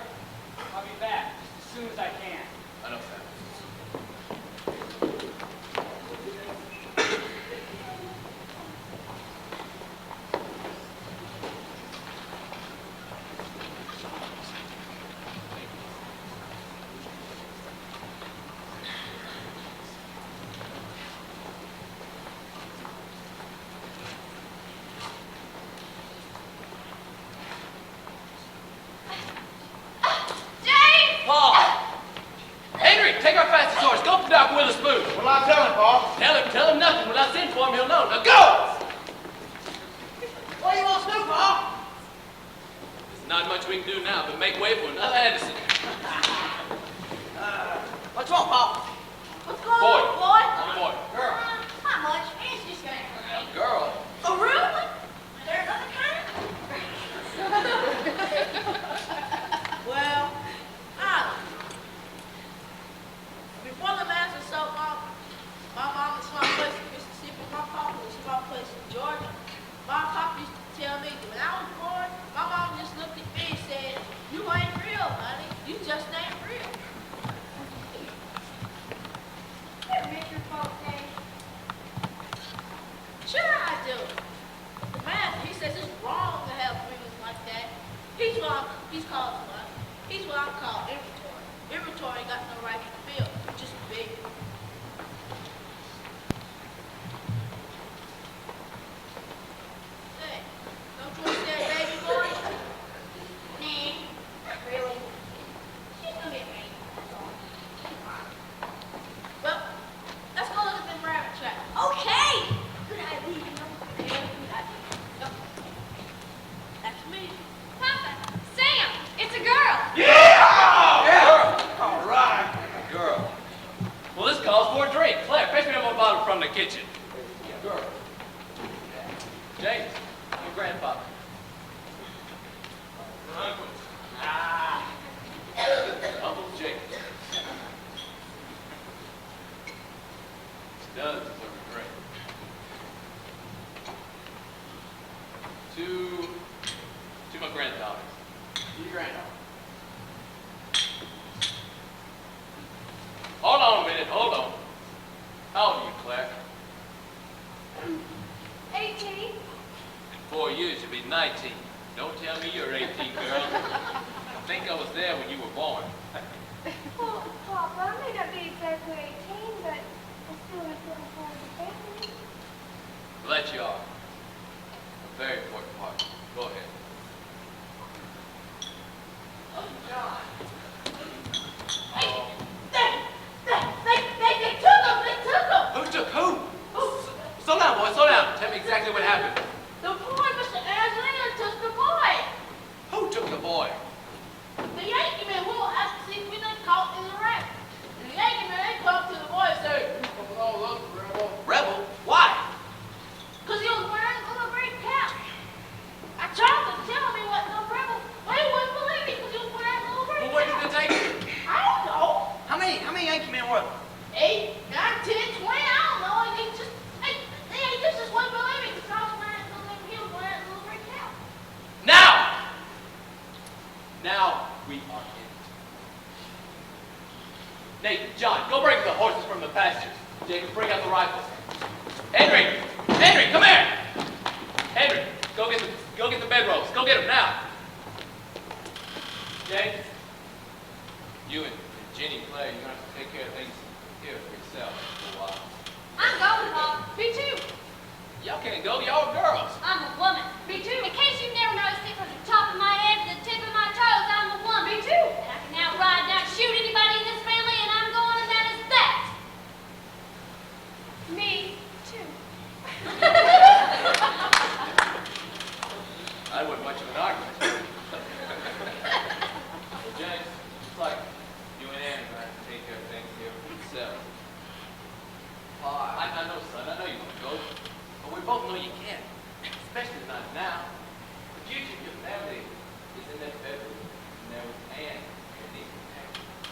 I'll be back as soon as I can. I know, Sam. James! Paul! Henry, take our fastest horse. Go to Doc Witherspoon. What'll I tell him, Paul? Tell him nothing. When I send for him, he'll know. Now go! What do you want to do, Paul? There's not much we can do now but make way for another Anderson. What's wrong, Paul? What's going Boy. on, boy? On the boy. Girl. Not much. It's just going for me. Girl. Oh, really? There's another kind? Well, I don't know. Before the last was so long, my mom was from a place in Mississippi, my papa was from a place in Georgia. My papa used to tell me that when I was born, my mom just looked at me and said, "You ain't real, honey. You just ain't real." You ever miss your folks, Dave? Sure I do. The man, he says it's wrong to have feelings like that. He's called what? He's what I call inventory. Inventory ain't got no right to feel, just big. Say, don't you want to say baby boy? Nah, not really. She's gonna get married, that's all. Well, let's go look at them rabbit traps. Okay! Good idea, you know. Yeah, good idea. Yep. That's me. Papa, Sam, it's a girl. All right. Girl. Well, this calls for a drink. Claire, fetch me up a bottle from the kitchen. Girl. James, your grandfather. Uncle James. She does deserve a drink. To my granddaughters. Your granddaughter. Hold on a minute, hold on. How old are you, Claire? 18. In 4 years, you'll be 19. Don't tell me you're 18, girl. I think I was there when you were born. Well, Papa, I may not be exactly 18, but I'm still an important part of the family. Well, that you are. A very important part. Go ahead. Oh, God. Hey, they took him, they took him. Who took who? Slow down, boy, slow down. Tell me exactly what happened. The boy, Mr. Angelina, took the boy. Who took the boy? The Yankee man, we will have to see if we done caught in the rack. And the Yankee man, they come to the boy and say, "Oh, look, rebel." Rebel? Why? Because he was wearing a little green cap. I tried to tell him he wasn't no rebel, but he wouldn't believe me because he was wearing a little green Well, where cap. did they take him? I don't know. How many Yankee men were there? 8, 9, 10, 20, I don't know. And he just wouldn't believe me because I was wearing a little, he was wearing a little green cap. Now we are in. Nathan, John, go bring the horses from the pastures. Jacob, bring out the rifles. Henry, come here. Henry, go get the bedrolls. Go get them now. James, You and Jenny and Claire, you're going to have to take care of things here for yourself for a while. I'm going, Pop. Me too. Y'all can't go. Y'all are girls. I'm a woman. Me too. In case you've never noticed it, from the top of my head to the tip of my toes, I'm a woman. Me too. And I can now ride down, shoot anybody in this family, and I'm going, and that is that. Me too. That wasn't much of an argument. Well, James, looks like you and Ann are going to have to take care of things here for yourself. I know, son.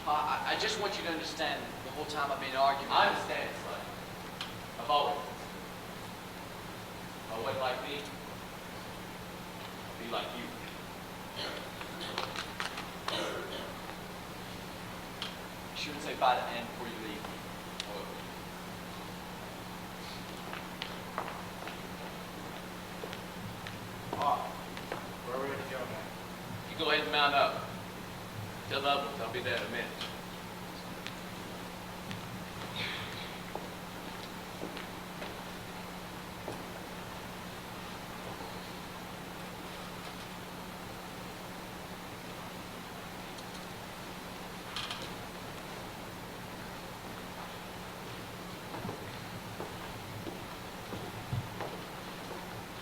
Pa, I just want you to understand the whole time I've been arguing. I understand, son. I've always understood. If I wasn't like me, I'd be like you. Be sure and say bye to Ann before you leave. Pa, we're ready to go now. You go ahead and mount up. Tell the others I'll be there in a minute.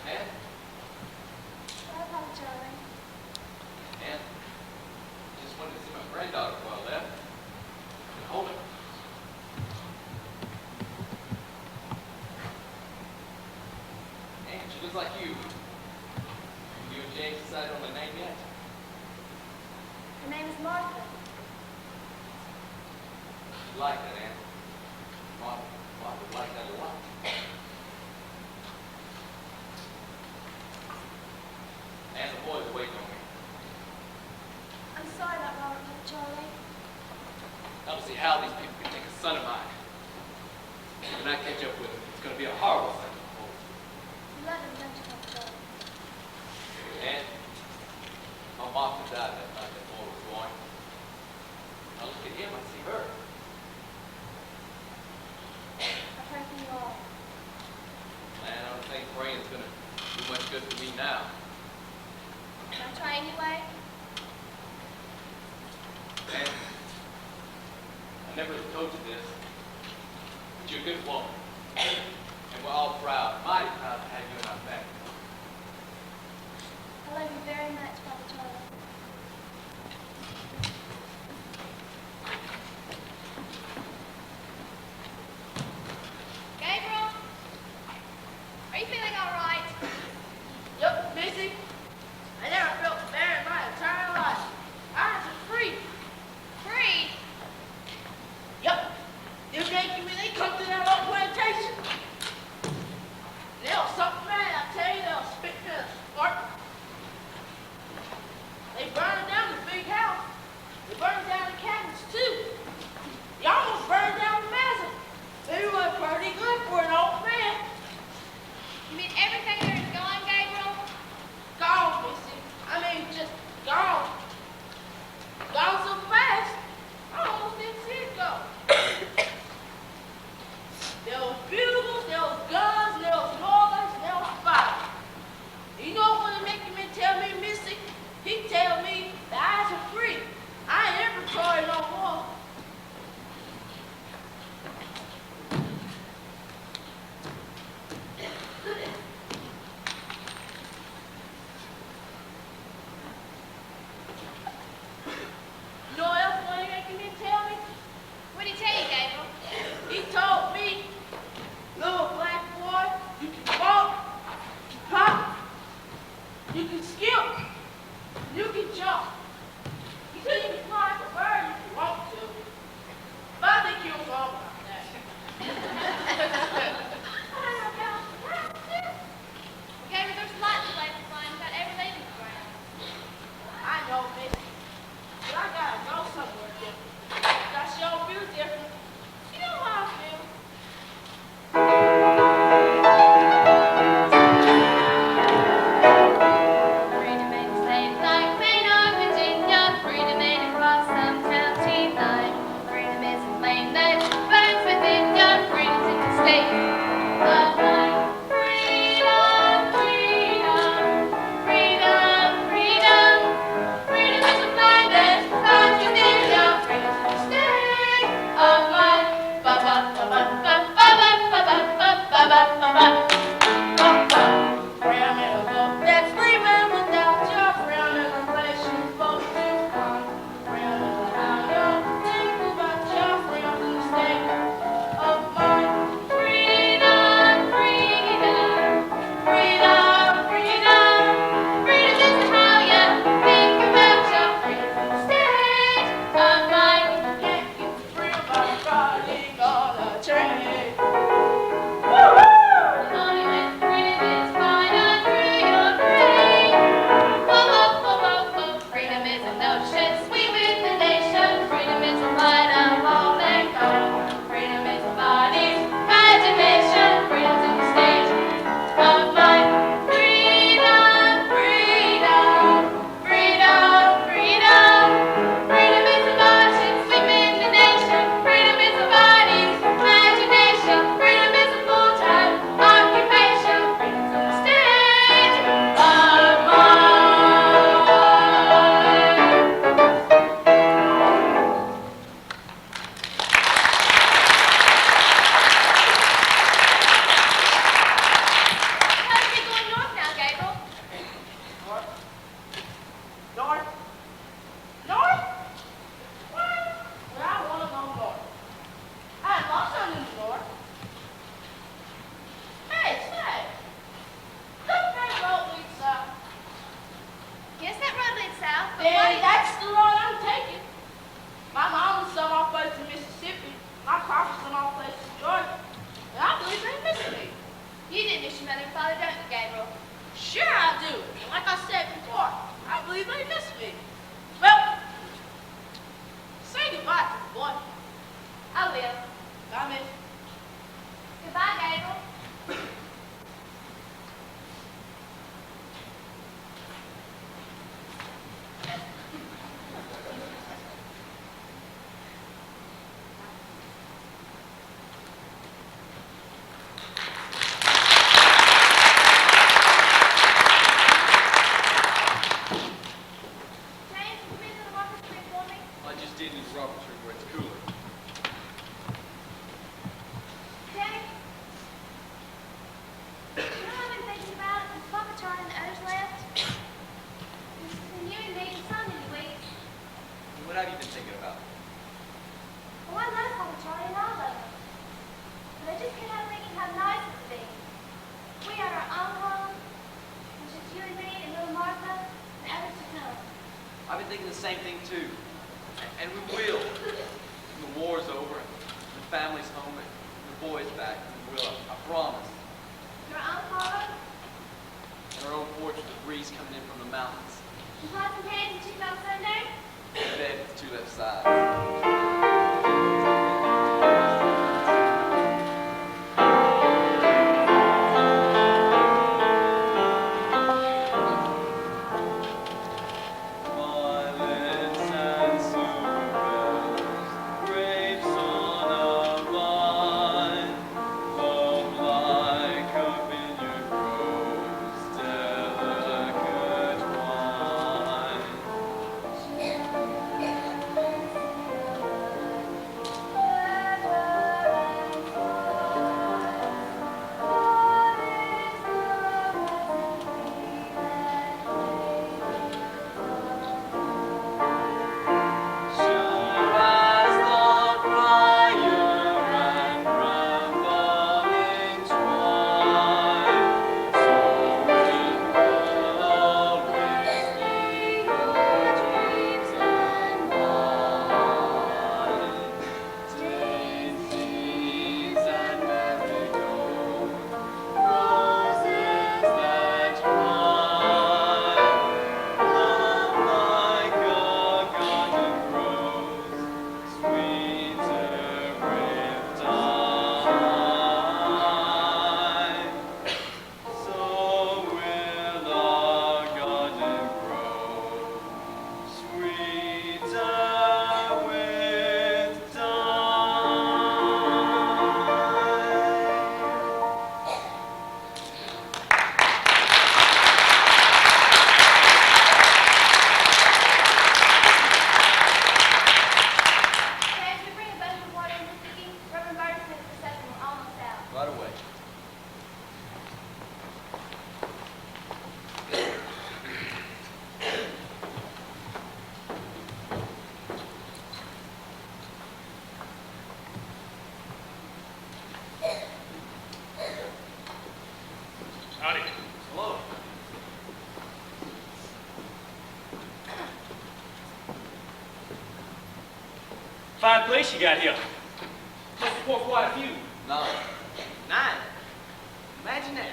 Ann? Bye, Papa Charlie. Ann? Just wanted to see my granddaughter before I left. Hold her. Ann, she looks like you. You and James decided on the name yet? Her name is Martha. You like that, Ann? Mom would like that a lot. And the boys are waiting on me. I'm sorry about Robert, Papa Charlie. I don't see how these people can take a son of mine. When I catch up with him, it's going to be a horrible thing. You love him, don't you, Papa Charlie? And my mom died that night that boy was born. I look at him, I see her. I pray for you all. Man, I don't think praying's going to do much good for me now. Can I try anyway? Man, I never told you this, but you're a good woman. And we're all proud, mighty proud to have you in our family. I love you very much, Papa Charlie. Gabriel? Are you feeling all right? Yup, Missy. I never felt better in my entire life. I was free. Free? Yup. Them Yankee men, they come to that old plantation. They was something mad, I tell you, they was spitting in a spark. You do miss your mother and father, don't you, Gabriel? Sure I do. And like I said before, I believe they miss me. Well, say goodbye to the boy. I will. Bye, miss. Goodbye, Gabriel. James, you been to the market street for me? I just did use Robert Tree where it's cooler. James? You know what I've been thinking about since Papa Charlie and the others left? It's been you and me and so many weeks. What have you been thinking about? Well, I love Papa Charlie and all of them. But I just can't help thinking how nice it would be. We had our own home, and just you and me and little Martha and others to come. I've been thinking the same thing too. And we will. When the war's over, and the family's home, and the boy's back, we will. I promise. Your own home, And our own porch with the breeze coming in from the mountains. and pots and pans and chicken on Sunday. Bed with two left sides. Violets and silver bells, grapes on a vine, foam like a vineyard rose, delicate wine. Sure as the briar and rambling twine, so will always be your dreams and mine. Daisies and marigolds, roses that cry, love like a garden grows, sweeter with time. So will our garden grow, sweeter with time. James, we bring a bucket of water in this cookie. Reverend Byrd's made the reception. We're almost out. Right away. Howdy. Hello. Fine place you got here. Must have poured quite a few. 9. 9. Imagine that.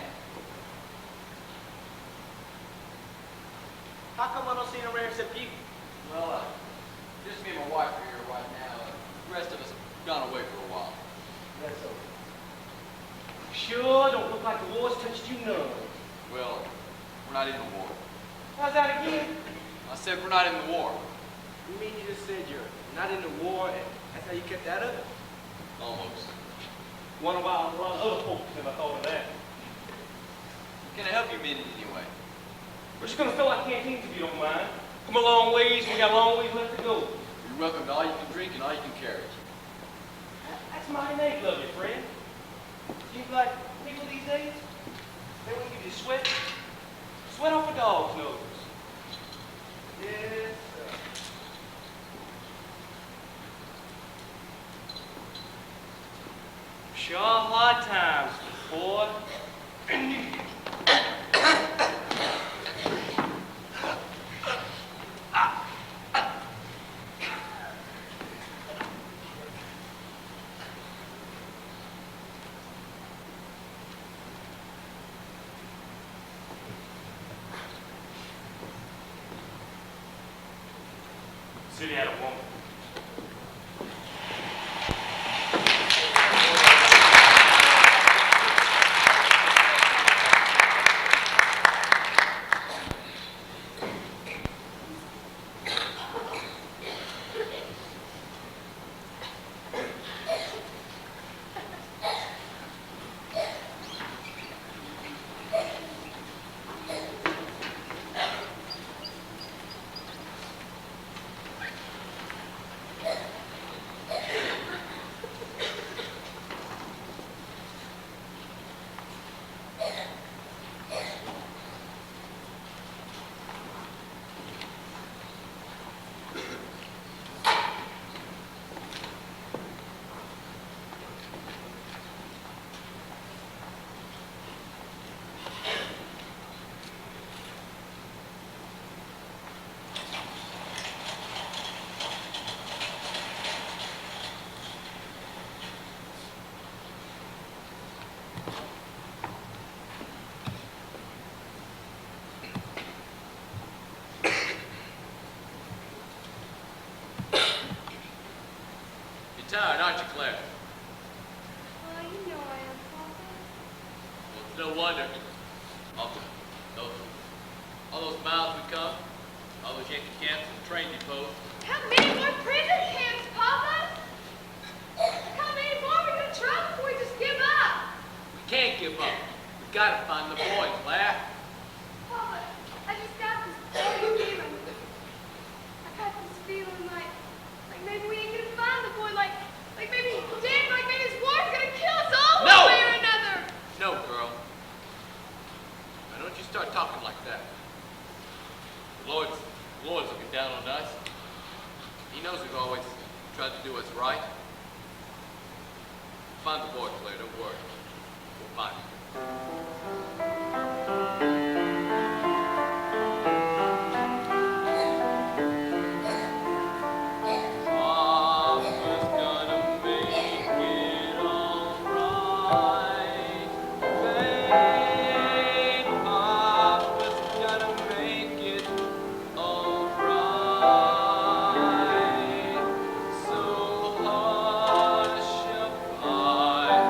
How come I don't see no rare except you? Well, just me and my wife are here right now. The rest of us have gone away for a while. That's over. Sure don't look like the war's touched you none. Well, we're not in the war. How's that again? I said we're not in the war. You mean you just said you're not in the war and that's how you kept out of it? Almost. Wonder why a lot of other folks never thought of that. Can I help you men in any way? We're just gonna fill our canteens if you don't mind. Come a long ways, we got a long ways left to go. You're welcome to all you can drink and all you can carry. That's mighty nice of you, friend. Seems like people these days, they won't give you sweat. Sweat off a dog's nose. Yes, Sure hard times, boy. city had a woman. You're tired, aren't you, Claire? Well, you know I am, Papa. Well, it's no wonder. All those miles we come, all those Yankee camps and train depots. How many more prison camps, Papa? How many more are we going to try before we just give up? We can't give up. We gotta find the boy, Claire. Papa, I just got this feeling. I got this feeling like maybe we ain't gonna find the boy, like maybe Dad, like maybe his war's gonna kill us all No! one way or another. No, girl. Now don't you start talking like that. The Lord's looking down on us. He knows we've always tried to do what's right. Find the boy, Claire, don't worry. We'll find him. Papa's gonna make it all right. Babe, Papa's gonna make it all right. So hush up high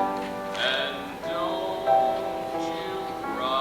and don't you cry.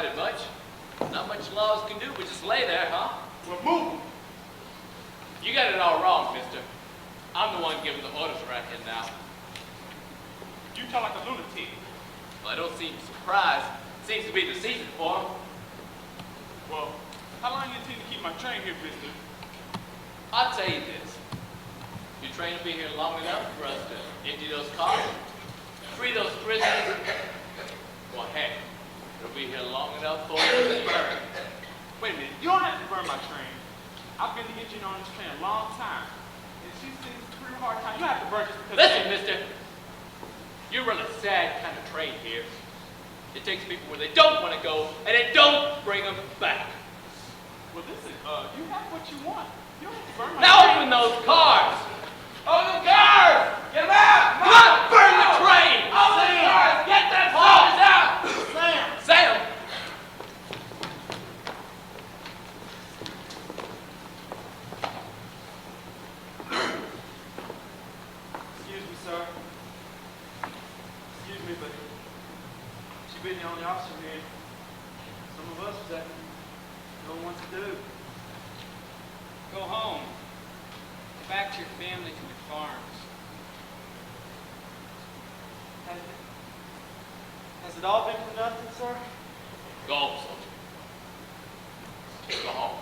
decided much. Not much laws can do but just lay there, huh? Well, move 'em. You got it all wrong, mister. I'm the one giving the orders right here now. You talk like a lunatic. Well, I don't seem surprised. Seems to be the season for 'em. Well, how long you intend to keep my train here, mister? I'll tell you this. Your train will be here long enough for us to empty those cars, free those prisoners. Well, heck, it'll be here long enough for us to burn. Wait a minute, you don't have to burn my train. I've been the engine on this train a long time. And she's seen this pretty hard time. You don't have to burn just because. Listen, mister. You run a sad kind of train here. It takes people where they don't want to go, and it don't bring them back. Well, listen, you have what you want. You don't have to burn my Now train. open those cars! Open the cars! Get them out! Come on, burn the train! Open the cars! Get them cars out! Sam! Excuse me, sir. Excuse me, but you've been the only officer here. Some of us that don't know what to do. Go home. Go back to your families and your farms. Has it all been for nothing, sir? Go home, soldier. Go home.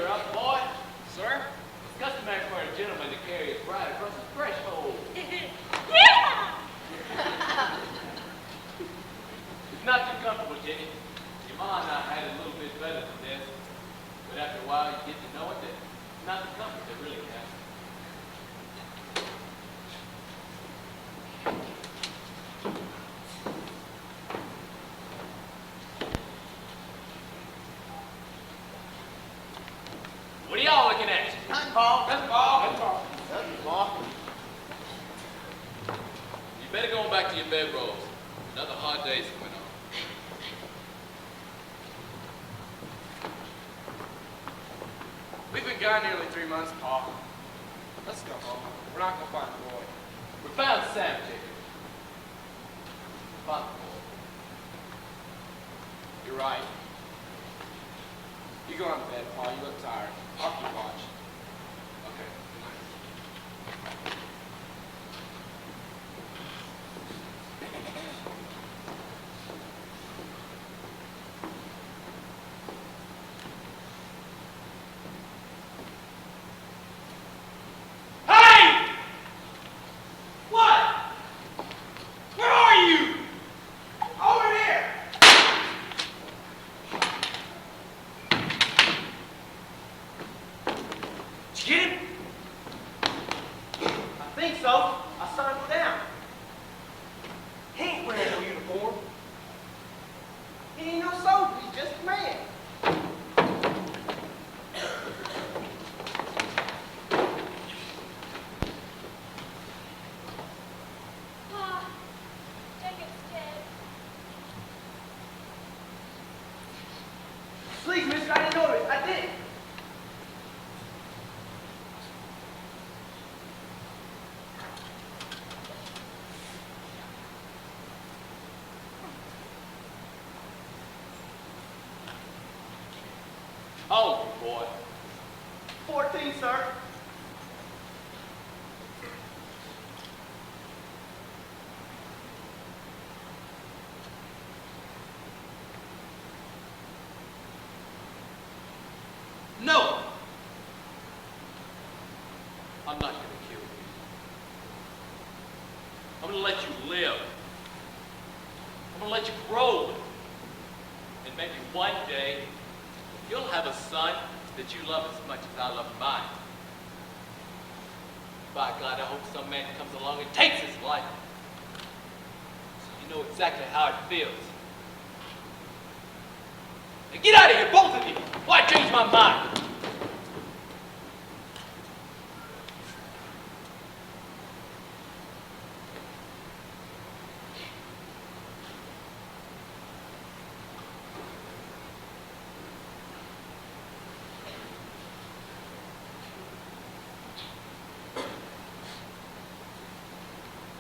You're up, boy. Sir? It's customary for a gentleman to carry his bride across the threshold. Yeah! It's not too comfortable, Jenny. Your ma and I had it a little bit better than this. But after a while, you get to know it that it's not the comfort that really counts. What are y'all looking at? Nothing, Paul. That's Paul. Nothing, Paul. You better go on back to your bedrolls. Another hard day's coming on. We've been gone nearly 3 months, Paul. Let's go home. We're not gonna find the boy. We found Sam, Jacob. Found the boy. You're right. You go on to bed, Paul. You look tired. I'll keep watch. Okay. Hey! What? Where are you? Over here! Did you get him? I think so. I saw him go down. He ain't wearing no uniform. He ain't no soldier. He's just a man. Pa, Jacob's dead. Please, mister, I didn't notice. I didn't. How old are you, boy? 14, sir. No! I'm not going to kill you. I'm going to let you live. I'm going to let you grow. And maybe one day, you'll have a son that you love as much as I love mine. By God, I hope some man comes along and takes his life. So you know exactly how it feels. Now get out of here, both of you, before I change my mind.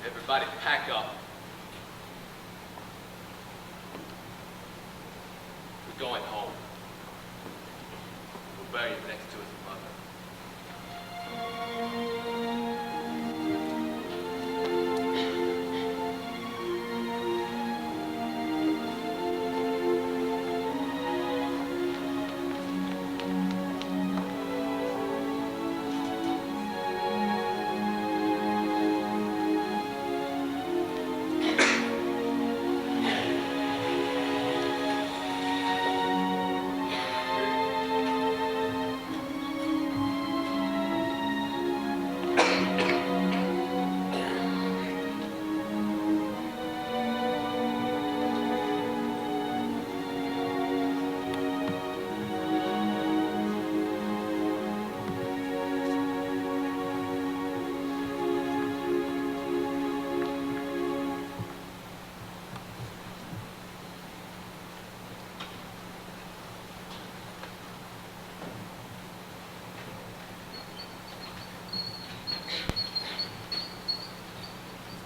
Everybody pack up. We're going home. We'll bury him next to his mother.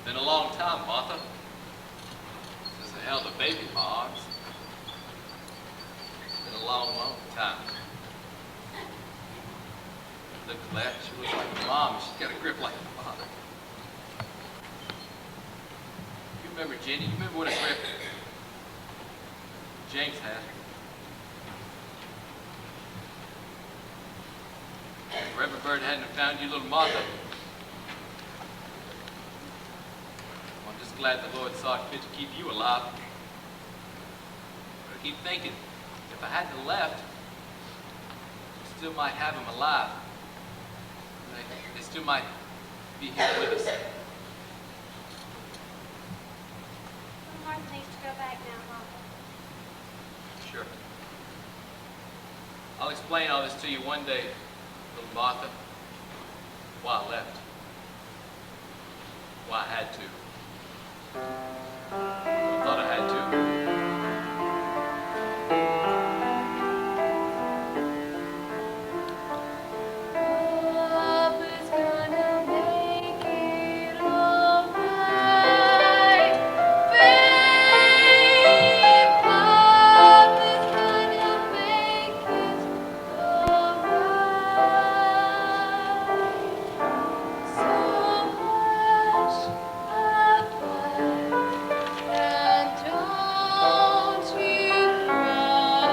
Been a long time, Martha, since I held a baby in my arms. Been a long, long time. Look at that, she looks like a mom, and she's got a grip like a father. You remember Jenny? You remember what a grip James had? Reverend Bird hadn't found you, little Martha. I'm just glad the Lord saw it fit to keep you alive. But I keep thinking, if I hadn't left, we still might have him alive. They still might be here with us. Martha needs to go back now, Papa. Sure. I'll explain all this to you one day, little Martha. Why I left. Why I had to. I thought I had to. Papa's gonna make it alright, babe. Papa's gonna make it alright. So hush, Papa, and don't you cry.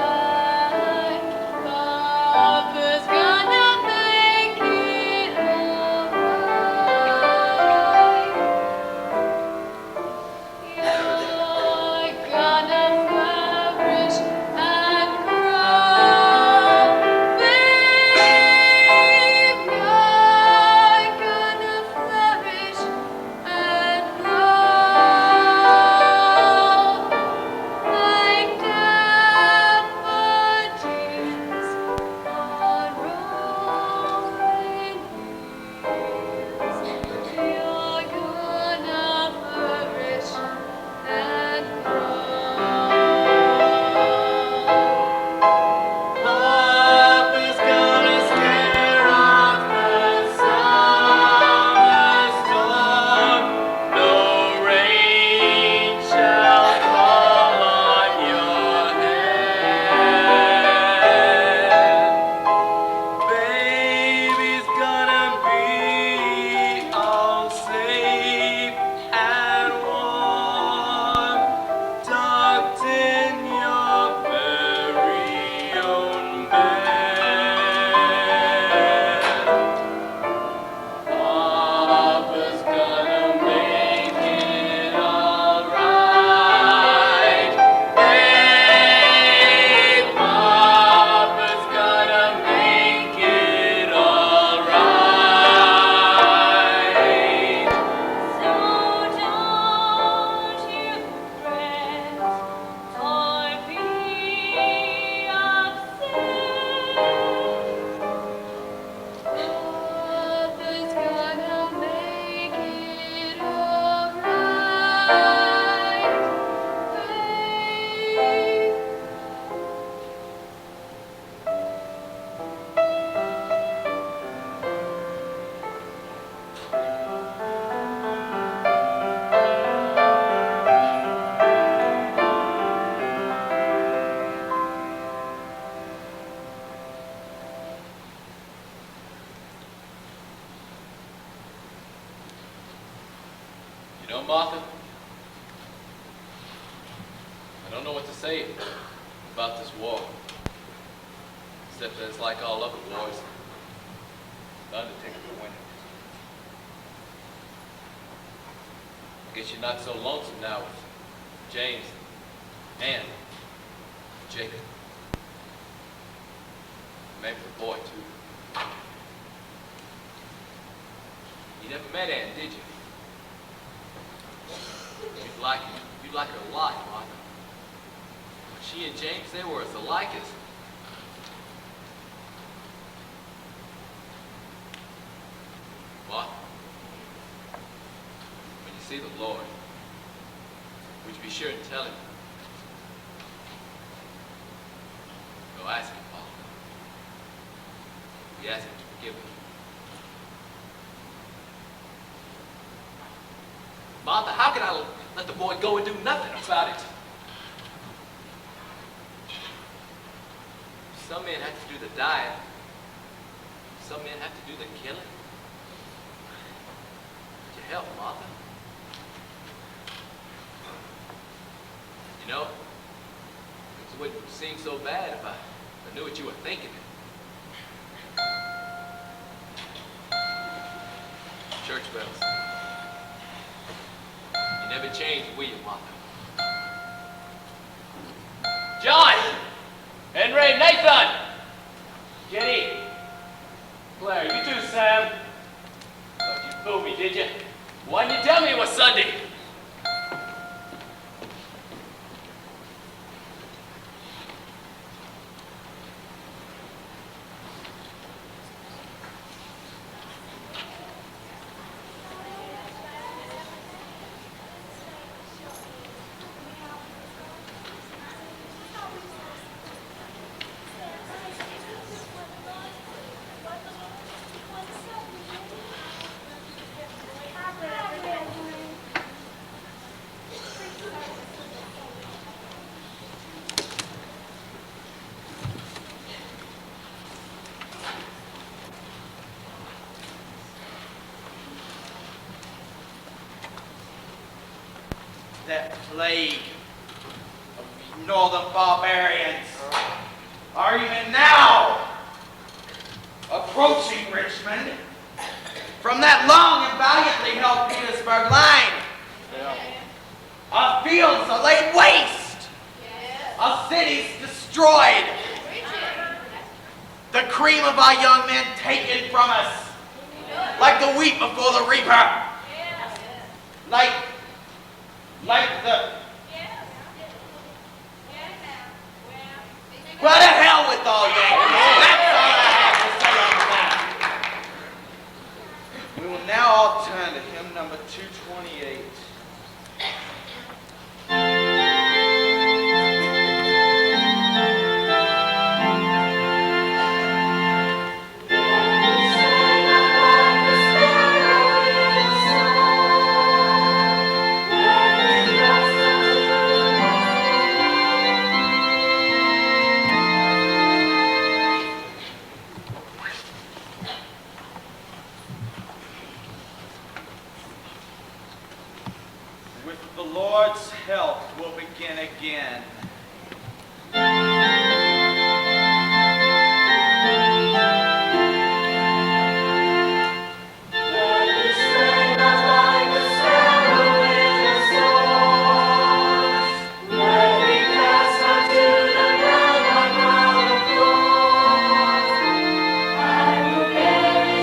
Papa's gonna make it alright. You're gonna flourish and grow, babe. You're gonna flourish and grow like daffodils on rolling hills. You're gonna flourish and grow. Papa's gonna scare off the summer storm. No rain shall fall on your head. Baby's gonna be all safe and warm, tucked in your very own bed. Papa's gonna make it alright, babe. Papa's gonna make it alright. So don't you fret or be upset. Papa's gonna make it alright, babe. You know, Martha, I don't know what to say about this war, except that it's like all other wars. The Undertaker will win it. I guess you're not so lonesome now with James, Ann, Jacob, maybe the boy too. You never met Ann, did you? You'd like her a lot, Martha. She and James, they were as alike as... Martha, when you see the Lord, would you be sure and tell him? Go ask him, Paul. We ask him to forgive him. Martha, how can I let the boy go and do nothing about it? Some men have to do the dying. Some men have to do the killing. Would you help, Martha? You know, things wouldn't seem so bad if I knew what you were thinking. church bells. You never change, will you, Martha? John! Henry, Nathan! Jenny! Claire, you too, Sam. Thought you fooled me, did you? Why didn't you tell me it was Sunday? That plague of northern barbarians are even now approaching Richmond from that long and valiantly held Petersburg line. Our fields are laid waste. Our cities destroyed. The cream of our young men taken from us like the wheat before the reaper. Like the... Well, to hell with all Yankees. That's all I have to say on that. We will now all turn to hymn number 228. With the Lord's help, we'll begin again. Across and I will bear it.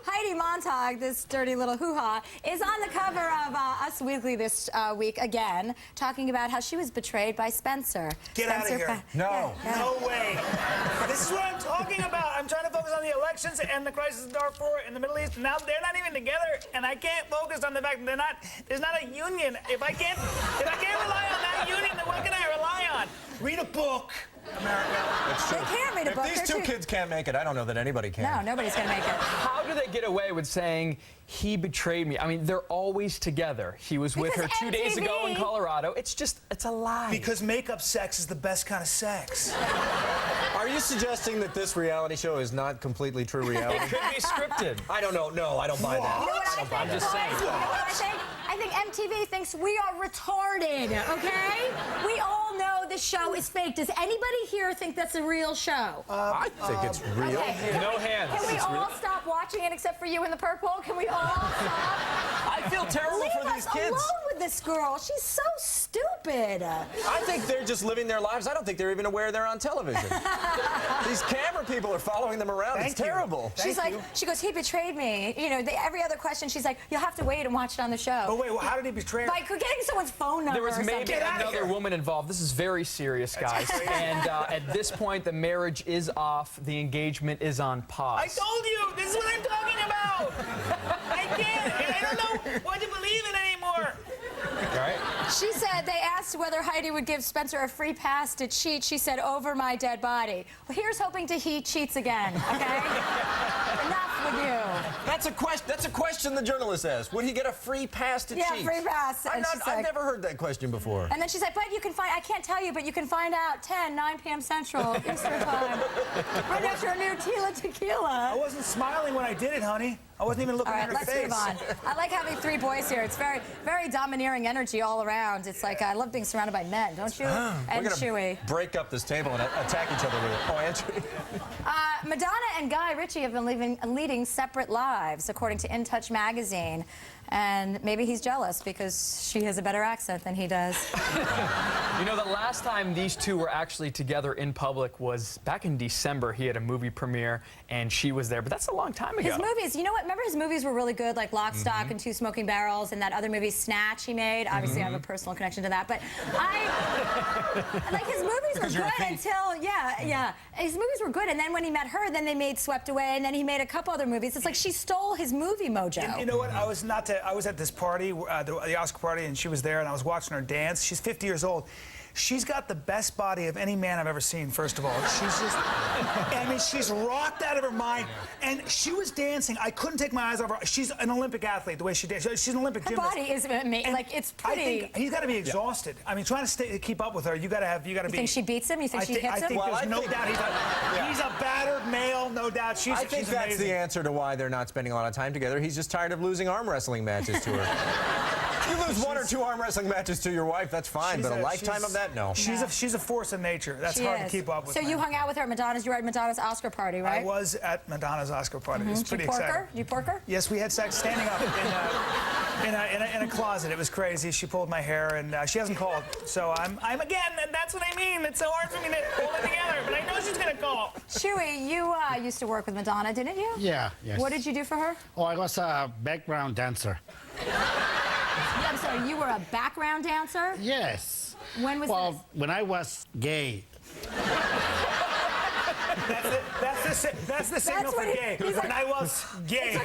Heidi Montag, this dirty little hoo-ha, is on the cover of Us Weekly this week again, talking about how she was betrayed by Spencer. Get out of here. No. No way. This is what I'm talking about. I'm trying to focus on the elections and the crisis in Darfur in the Middle East. Now they're not even together, and I can't focus on the fact that there's not a union. If I can't rely on that union, then what can I rely on? Read a book, America. That's true. They can't read a if book. these They're two too- kids can't make it, I don't know that anybody can. No, nobody's going to make it. How do they get away with saying he betrayed me? I mean, they're always together. He was with her Because 2 days ago in MTV. Colorado. It's a lie. Because makeup sex is the best kind of sex. Are you suggesting that this reality show is not completely true reality? It could be scripted. I don't know. No, I don't buy that. You know what I think, I'm just saying. boys? You know what I think? I think MTV thinks we are retarded, okay? We all know the show is fake. Does anybody here think that's a real show? I think it's real. Okay. No hands. Can we It's all real. stop watching it except for you in the purple? Can we all stop? I feel terrible Leave for these us kids. alone with this girl. She's so stupid. I think they're just living their lives. I don't think they're even aware they're on television. These camera people are following them around. Thank it's you. terrible. She's like, she goes, he betrayed me. You know, every other question, she's like, you'll have to wait and watch it on the show. But wait, well, how did he betray her? By getting someone's phone number There was or maybe something. another woman involved. This is very serious, guys. And at this point, the marriage is off. The engagement is on pause. I told you, this is what I'm talking about. I can't. I don't know what to believe in anymore. All right? She said they asked whether Heidi would give Spencer a free pass to cheat. She said, over my dead body. Well, here's hoping he cheats again, okay? Enough with you. That's a question the journalist asked. Would he get a free pass to cheat? Yeah, free pass. And she's I've like- never heard that question before. And then she's like, but you can find, I can't tell you, but you can find out 9 p.m. Central, Eastern Time. Right after a new Tila Tequila. I wasn't smiling when I did it, honey. I wasn't even looking All at right, her let's face. move on. I like having 3 boys here. It's very, very domineering energy all around. It's like, I love being surrounded by men, don't you? And We're gonna Chewy. break up this table and attack each other with it. Oh, Andrew. Madonna and Guy Ritchie have been leading separate lives, according to In Touch magazine. And maybe he's jealous because she has a better accent than he does. You know, the last time these two were actually together in public was back in December. He had a movie premiere, and she was there. But that's a long time ago. His movies, you know what? Remember his movies were really good, like Lock, Stock, and Two Smoking Barrels, and that other movie, Snatch, he made. Obviously, I have a personal connection to that. But like, his movies were good until, his movies were good. And then when he met her, then they made Swept Away, and then he made a couple other movies. It's like she stole his movie mojo. You know what? I was at this party, the Oscar party, and she was there, and I was watching her dance. She's 50 years old. She's got the best body of any man I've ever seen, first of all. She's just, I mean, she's rocked out of her mind. And she was dancing. I couldn't take my eyes off her. She's an Olympic athlete, the way she dances. She's an Olympic Her gymnast. body is amazing. Like, it's pretty. I think he's got to be exhausted. I mean, trying to keep up with her, you got to be. You think she beats him? You think she hits I him? think there's no doubt he's a battered male, no doubt. I think that's amazing. the answer to why they're not spending a lot of time together. He's just tired of losing arm wrestling matches to her. You lose 1 or 2 arm wrestling matches to your wife, that's fine, but a lifetime of that, no. She's a force of nature. That's hard to keep up with. So you hung out with her at Madonna's. You were at Madonna's Oscar party, right? I was at Madonna's Oscar party. It was pretty exciting. You pork her? Yes, we had sex standing up in a closet. It was crazy. She pulled my hair, and she hasn't called. So I'm again. And that's what I mean. It's so hard for me to hold it together. But I know she's gonna call. Chewy, you used to work with Madonna, didn't you? Yeah. Yes. What did you do for her? Oh, I was a background dancer. Yeah, I'm sorry. You were a background dancer. Yes. When was this? When I was gay. That's the signal for gay. When I was gay.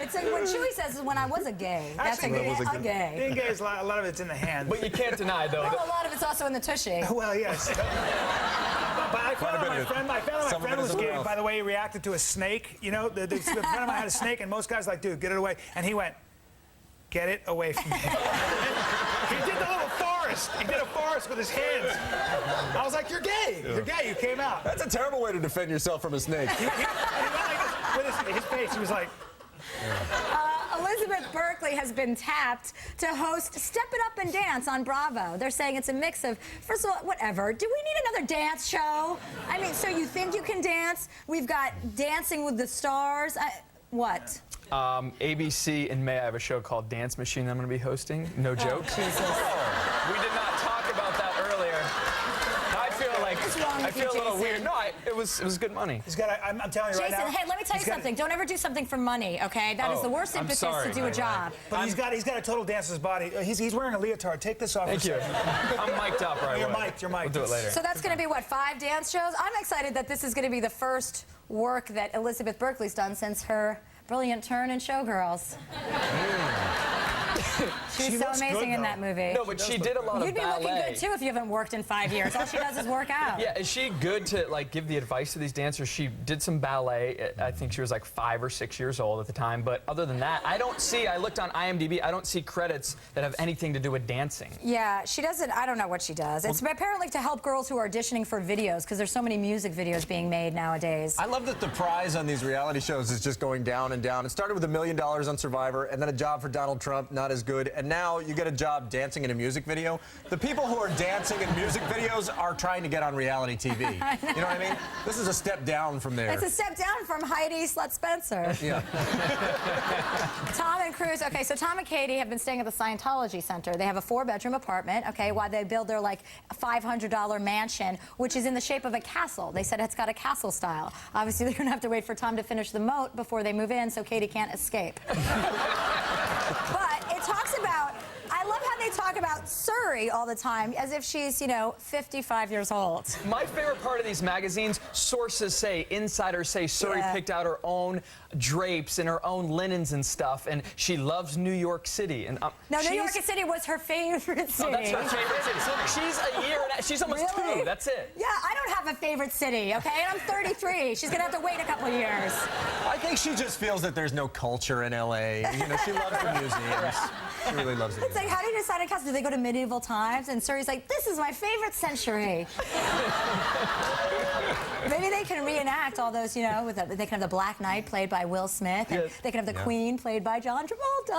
It's like when Chewy says is when I was a gay. That's a gay. Being gay is a lot of it's in the hand. But you can't deny, though. Well, a lot of it's also in the tushy. Well, yes. But I found out my friend was gay. By the way, he reacted to a snake. You know, the friend of mine had a snake, and most guys are like, dude, get it away. And he went, get it away from me. He did the little forest. He did a forest with his hands. I was like, you're gay. You're gay. You came out. That's a terrible way to defend yourself from a snake. He went like this with his face. He was like... Elizabeth Berkley has been tapped to host Step It Up and Dance on Bravo. They're saying it's a mix of, first of all, whatever. Do we need another dance show? I mean, so you think you can dance? We've got Dancing with the Stars. What? ABC in May, I have a show called Dance Machine that I'm going to be hosting. No joke. Jesus. We did not talk about that earlier. I feel like is wrong I with you, feel a little Jason? weird. No, it was good money. He's got. I'm telling you right Jason, now. hey, let me tell you something. Don't ever do something for money, okay? That is the worst I'm impetus sorry. to do a job. But he's got a total dancer's body. He's wearing a leotard. Take this off. Thank you. I'm mic'd up right You're away. mic'd. You're mic'd. We'll do it later. So that's going to be, what, 5 dance shows? I'm excited that this is going to be the first work that Elizabeth Berkley's done since her brilliant turn in Showgirls. She's She so looks amazing good, in that though. movie. No, but she did a lot of You'd be ballet. looking good, too, if you haven't worked in 5 years. All she does is work out. Yeah, is she good to like give the advice to these dancers? She did some ballet. I think she was like 5 or 6 years old at the time. But other than that, I looked on IMDb, I don't see credits that have anything to do with dancing. Yeah, she doesn't, I don't know what she does. It's apparently to help girls who are auditioning for videos, because there's so many music videos being made nowadays. I love that the prize on these reality shows is just going down and down. It started with $1 million on Survivor, and then a job for Donald Trump, not as good, and now you get a job dancing in a music video. The people who are dancing in music videos are trying to get on reality TV. You know what I mean? This is a step down from there. It's a step down from Heidi Slut Spencer. Yeah. Tom and Cruz, okay, so Tom and Katie have been staying at the Scientology Center. They have a 4-bedroom apartment, okay, while they build their, like, $500 mansion, which is in the shape of a castle. They said it's got a castle style. Obviously, they're going to have to wait for Tom to finish the moat before they move in, so Katie can't escape. But it talks about, I love how they talk about Surrey all the time, as if she's, 55 years old. My favorite part of these magazines, sources say, insiders say Surrey picked out her own drapes and her own linens and stuff, and she loves New York City. And No, New York City was her favorite city. Oh, that's her favorite city. She's a year and she's almost Really? 2. That's it. Yeah, I don't have a favorite city, okay? And I'm 33. She's gonna have to wait a couple years. I think she just feels that there's no culture in L.A. She loves the museums. She really loves the It's like, how do you decide a castle? Do they go to medieval times? And Surrey's like, this is my favorite century. Maybe they can reenact all those, they can have the Black Knight played by Will Smith, and they can have the Queen played by John Travolta.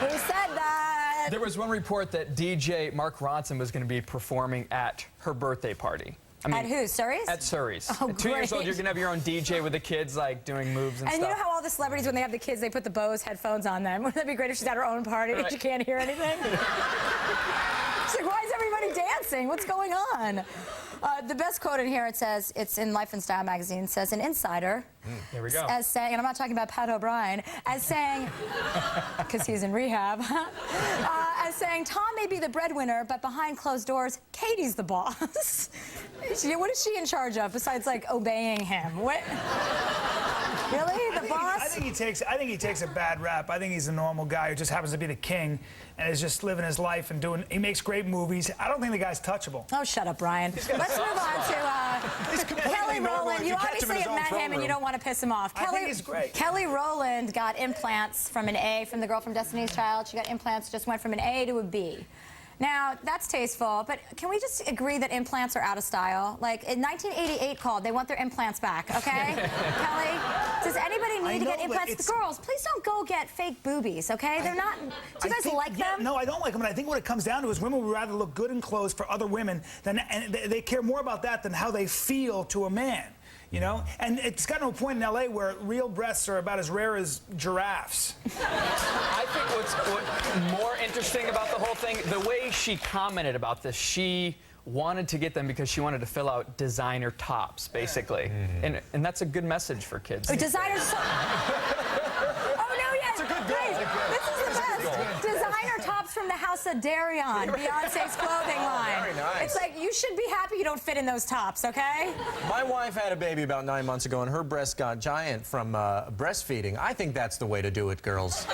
Who said that? There was one report that DJ Mark Ronson was going to be performing at her birthday party. At who? Surrey's? At Surrey's. Oh, At 2 years old, great. you're going to have your own DJ with the kids, like, doing moves and And stuff. you know how all the celebrities, when they have the kids, they put the Bose headphones on them? Wouldn't that be great if she's at her own party and Right. she can't hear anything? She's like, why is everybody dancing? What's going on? The best quote in here, it says, it's in Life and Style magazine, it says, an insider, Here we go. as saying, and I'm not talking about Pat O'Brien, as saying, because he's in rehab, as saying, Tom may be the breadwinner, but behind closed doors, Katie's the boss. What is she in charge of besides, like, obeying him? What? Really? The boss? I think he takes a bad rap. I think he's a normal guy who just happens to be the king and is just living his life and he makes great movies. I don't think the guy's touchable. Oh, shut up, Brian. Let's move on to Kelly Rowland. You obviously have met him and you don't want to piss him off. I think he's great. Kelly Rowland got implants from an A from the girl from Destiny's Child. She got implants, just went from an A to a B. Now, that's tasteful, but can we just agree that implants are out of style? Like, in 1988 called, they want their implants back, okay? Kelly, does anybody need to get implants? Girls, please don't go get fake boobies, okay? They're not, do you guys like them? No, I don't like them, and I think what it comes down to is women would rather look good in clothes for other women and they care more about that than how they feel to a man. And it's gotten to a point in L.A. where real breasts are about as rare as giraffes. I think what's more interesting about the whole thing, the way she commented about this, she wanted to get them because she wanted to fill out designer tops, basically. And that's a good message for kids. Designer Oh, no, yes. It's a good goal. This is the best. Designer tops from the House of Darion, Beyonce's clothing line. Very nice. It's like, you should be happy you don't fit in those tops, okay? My wife had a baby about 9 months ago, and her breasts got giant from breastfeeding. I think that's the way to do it, girls.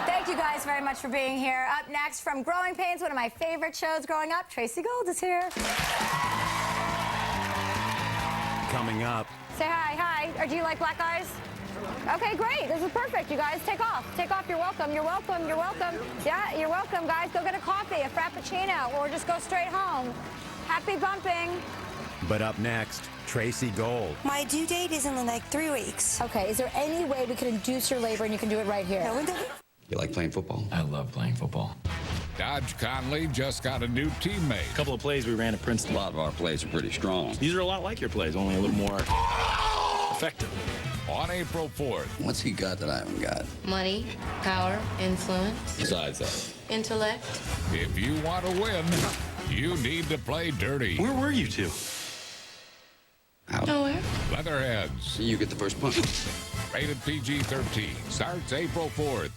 Thank you guys very much for being here. Up next, from Growing Pains, one of my favorite shows growing up, Tracy Gold is here. Coming up. Say hi. Hi. Do you like black eyes? Okay, great. This is perfect. You guys, take off. Take off. You're welcome. You're welcome. You're welcome. Yeah, you're welcome, guys. Go get a coffee, a frappuccino, or just go straight home. Happy bumping. But up next, Tracy Gold. My due date is in like 3 weeks. Okay, is there any way we could induce your labor and you can do it right here? You like playing football? I love playing football. Dodge Conley just got a new teammate. A couple of plays we ran at Princeton. A lot of our plays are pretty strong. These are a lot like your plays, only a little more effective. On April 4th. What's he got that I haven't got? Money, power, influence, Besides that. intellect. If you want to win, You need to play dirty. Where were you two? Out. Nowhere. Leatherheads. You get the first punch. Rated PG-13. Starts April 4th.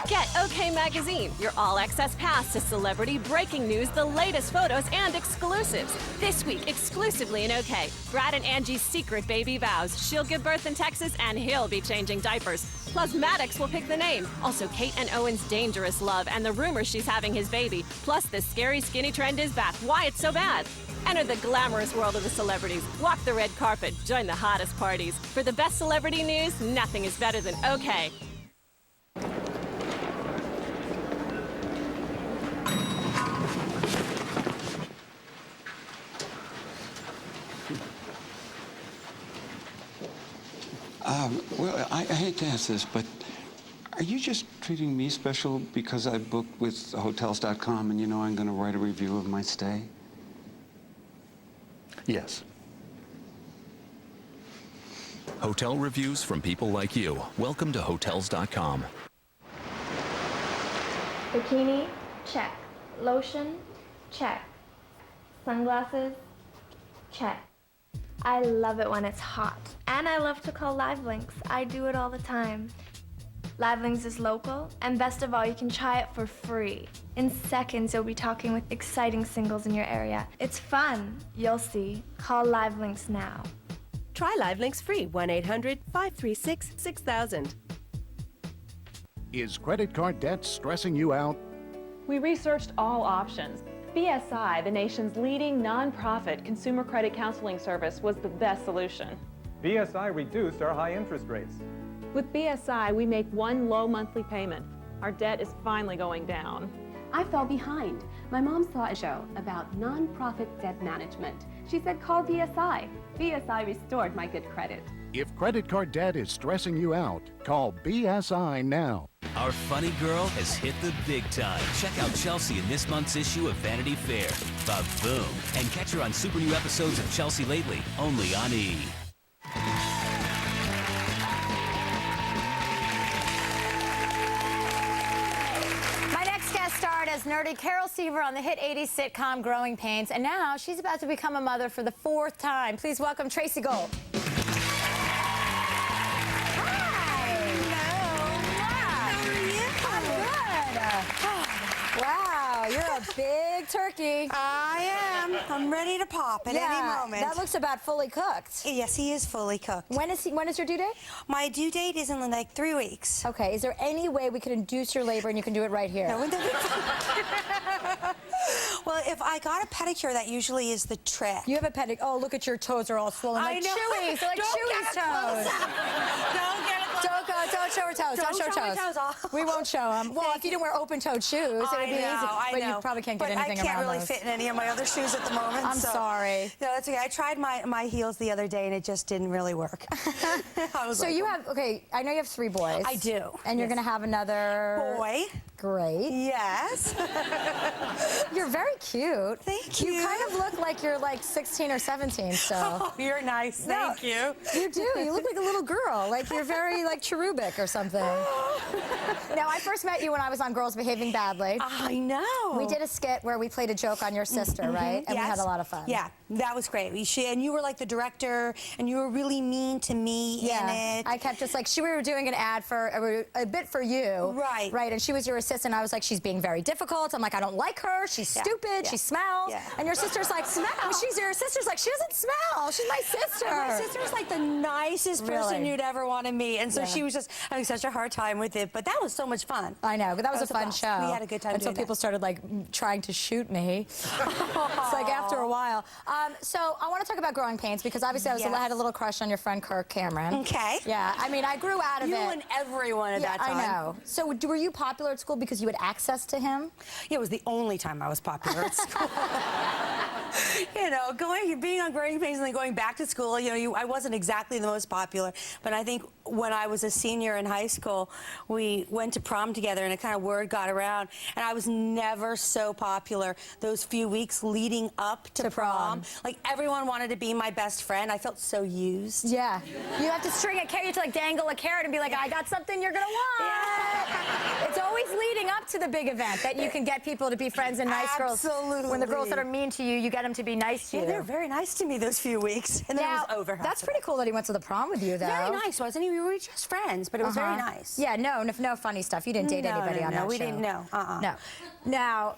Get OK Magazine, your all-access pass to celebrity breaking news, the latest photos, and exclusives. This week, exclusively in OK, Brad and Angie's secret baby vows. She'll give birth in Texas, and he'll be changing diapers. Plus, Maddox will pick the name. Also, Kate and Owen's dangerous love, and the rumor she's having his baby. Plus, the scary skinny trend is back. Why it's so bad. Enter the glamorous world of the celebrities. Walk the red carpet. Join the hottest parties. For the best celebrity news, nothing is better than OK. Well, I hate to ask this, but are you just treating me special because I booked with Hotels.com and you know I'm going to write a review of my stay? Yes. Hotel reviews from people like you. Welcome to Hotels.com. Bikini, check. Lotion, check. Sunglasses, check. I love it when it's hot. And I love to call LiveLinks. I do it all the time. LiveLinks is local, and best of all, you can try it for free. In seconds, you'll be talking with exciting singles in your area. It's fun. You'll see. Call LiveLinks now. Try LiveLinks free, 1-800-536-6000. Is credit card debt stressing you out? We researched all options. BSI, the nation's leading nonprofit consumer credit counseling service, was the best solution. BSI reduced our high interest rates. With BSI, we make one low monthly payment. Our debt is finally going down. I fell behind. My mom saw a show about nonprofit debt management. She said, call BSI. BSI restored my good credit. If credit card debt is stressing you out, call BSI now. Our funny girl has hit the big time. Check out Chelsea in this month's issue of Vanity Fair. Ba-boom. And catch her on super new episodes of Chelsea Lately, only on E! My next guest starred as nerdy Carol Seaver on the hit 80s sitcom Growing Pains, and now she's about to become a mother for the 4th time. Please welcome Tracy Gold. Wow, you're a big turkey. I am. I'm ready to pop at any moment. That looks about fully cooked. Yes, he is fully cooked. When is your due date? My due date is in like 3 weeks. Okay, is there any way we could induce your labor and you can do it right here? No, well, if I got a pedicure, that usually is the trick. You have a pedicure. Oh, look at your toes are all swollen like Chewy's. They're like Chewy's toes. Don't get it close. Don't show her toes. Don't show her toes. We won't show them. Well, if you didn't wear open-toed shoes, it would be easy. But you probably can't get anything around those. I can't really fit in any of my other shoes at the moment. I'm sorry. No, that's okay. I tried my heels the other day, and it just didn't really work. So you have, I know you have 3 boys. I do. And you're going to have another... boy. Great. Yes. You're very cute. Thank you. You kind of look like you're like 16 or 17, so. Oh, you're nice. Thank you. You do. You look like a little girl. Like you're very like cherubic or something. Now, I first met you when I was on Girls Behaving Badly. I know. We did a skit where we played a joke on your sister, right? And we had a lot of fun. Yeah, that was great. And you were like the director, and you were really mean to me in it. I kept just like, we were doing an ad for, a bit for you. Right. Right, and she was your assistant. I was like, she's being very difficult. I'm like, I don't like her. She's stupid. She smells. And your sister's like, your sister's like, she doesn't smell. She's my sister. My sister's like the nicest person you'd ever want to meet. And so she was just having such a hard time with it. But that was so much fun. I know, but that was a fun show. We had a good time until people started like trying to shoot me. It's like after a while. So I want to talk about Growing Pains because obviously I had a little crush on your friend Kirk Cameron. Okay. Yeah, I mean, I grew out of it. You and everyone at that time. I know. So were you popular at school because you had access to him? Yeah, it was the only time I was popular at school. You know, being on Growing Pains and then going back to school, I wasn't exactly the most popular, but I think when I was a senior in high school, we went to prom together, and it kind of word got around, and I was never so popular those few weeks leading up to prom. Like, everyone wanted to be my best friend. I felt so used. Yeah. You have to string a carrot, you have to like dangle a carrot and be like, I got something you're gonna want. Yeah. It's always leading up to the big event that you can get people to be friends and nice girls. Absolutely. When the girls that are mean to you, you get them to be nice to you. Yeah, they're very nice to me those few weeks, and then it was over. That's pretty cool that he went to the prom with you, though. Very nice, wasn't he? We were just friends, but it was very nice. Yeah, no funny stuff. You didn't date anybody on that show. No, we didn't. No. No.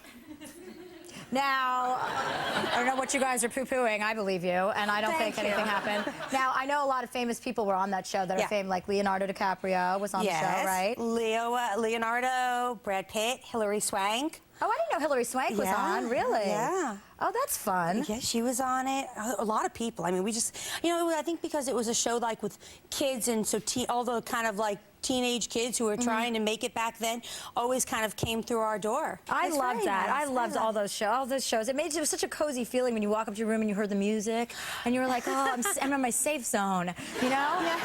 Now, I don't know what you guys are poo-pooing. I believe you, and I don't think anything happened. Now, I know a lot of famous people were on that show that are famous, like Leonardo DiCaprio was on the show, right? Leonardo, Brad Pitt, Hilary Swank. Oh, I didn't know Hilary Swank was on, really? Yeah. Oh, that's fun. Yeah, she was on it. A lot of people. I mean, we just, I think because it was a show like with kids, and so all the kind of like teenage kids who were trying to make it back then always kind of came through our door. I loved that. I loved all those shows. It was such a cozy feeling when you walk up to your room and you heard the music, and you were like, oh, I'm in my safe zone, you know?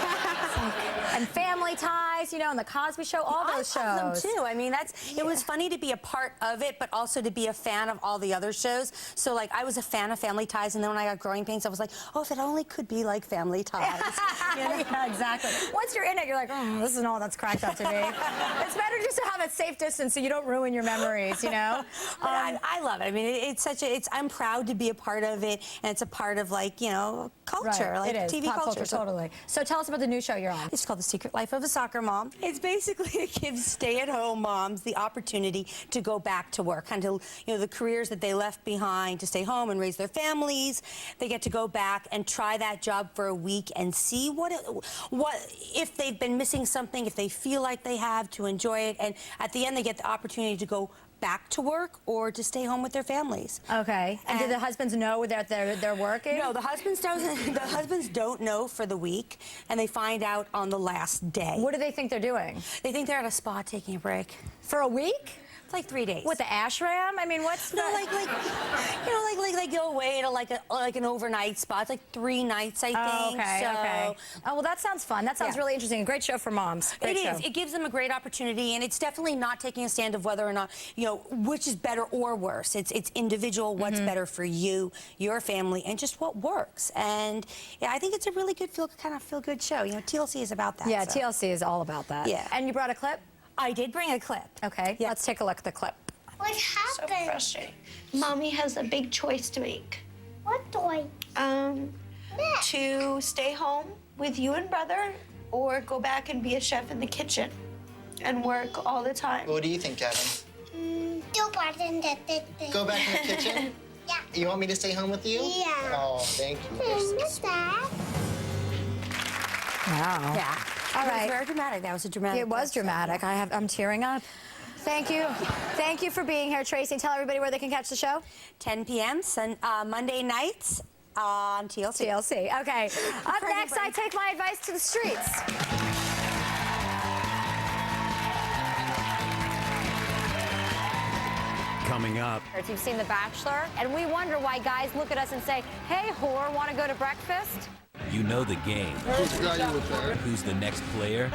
And Family Ties, and the Cosby Show, all those shows. I love them too. I mean, it was funny to be a part of it, but also to be a fan of all the other shows. So, like, I was a fan of Family Ties, and then when I got growing pains, I was like, oh, if it only could be like Family Ties. Yeah, exactly. Once you're in it, you're like, this isn't all that's cracked up to be. It's better just to have a safe distance so you don't ruin your memories, I love it. I mean, I'm proud to be a part of it, and it's a part of, like, culture, right. like it is. TV Pop culture. Totally. So tell us about the new show you're on. It's called The Secret Life of a Soccer Mom. It's basically it gives stay-at-home moms the opportunity to go back to work, kind of, the careers that they left behind to stay home and raise their families. They get to go back and try that job for a week and see what if they've been missing something, if they feel like they have, to enjoy it, and at the end they get the opportunity to go back to work or to stay home with their families. Okay. And do the husbands know that they're working? No, the husbands don't know for the week, and they find out on the last day. What do they think they're doing? They think they're at a spa taking a break. For a week? It's like 3 days. With the ashram? I mean, what's like they go away to like an overnight spa. It's like 3 nights, I think. Okay. Oh, well, that sounds fun. That sounds really interesting. A great show for moms. It is. It gives them a great opportunity, and it's definitely not taking a stand of whether or not, which is better or worse. It's individual, what's better for you, your family, and just what works. And yeah, I think it's a really good feel good show. TLC is about that. Yeah, TLC is all about that. Yeah. And you brought a clip? I did bring a clip. Okay, let's take a look at the clip. What happened? So frustrating. Mommy has a big choice to make. What choice? To stay home with you and brother, or go back and be a chef in the kitchen and work all the time. What do you think, Gavin? Go back in the kitchen. Go back in the kitchen? Yeah. You want me to stay home with you? Yeah. Oh, thank you. Dad. Wow. Yeah. All right. It was very dramatic. That was a dramatic. It was dramatic. I'm tearing up. Thank you. Thank you for being here, Tracy. Tell everybody where they can catch the show. 10 p.m. Monday nights on TLC. TLC. Okay. Up next, I take my advice to the streets. Coming up. You've seen The Bachelor, and we wonder why guys look at us and say, hey, whore, want to go to breakfast? You know the game. Who's got you with that? Who's the next player?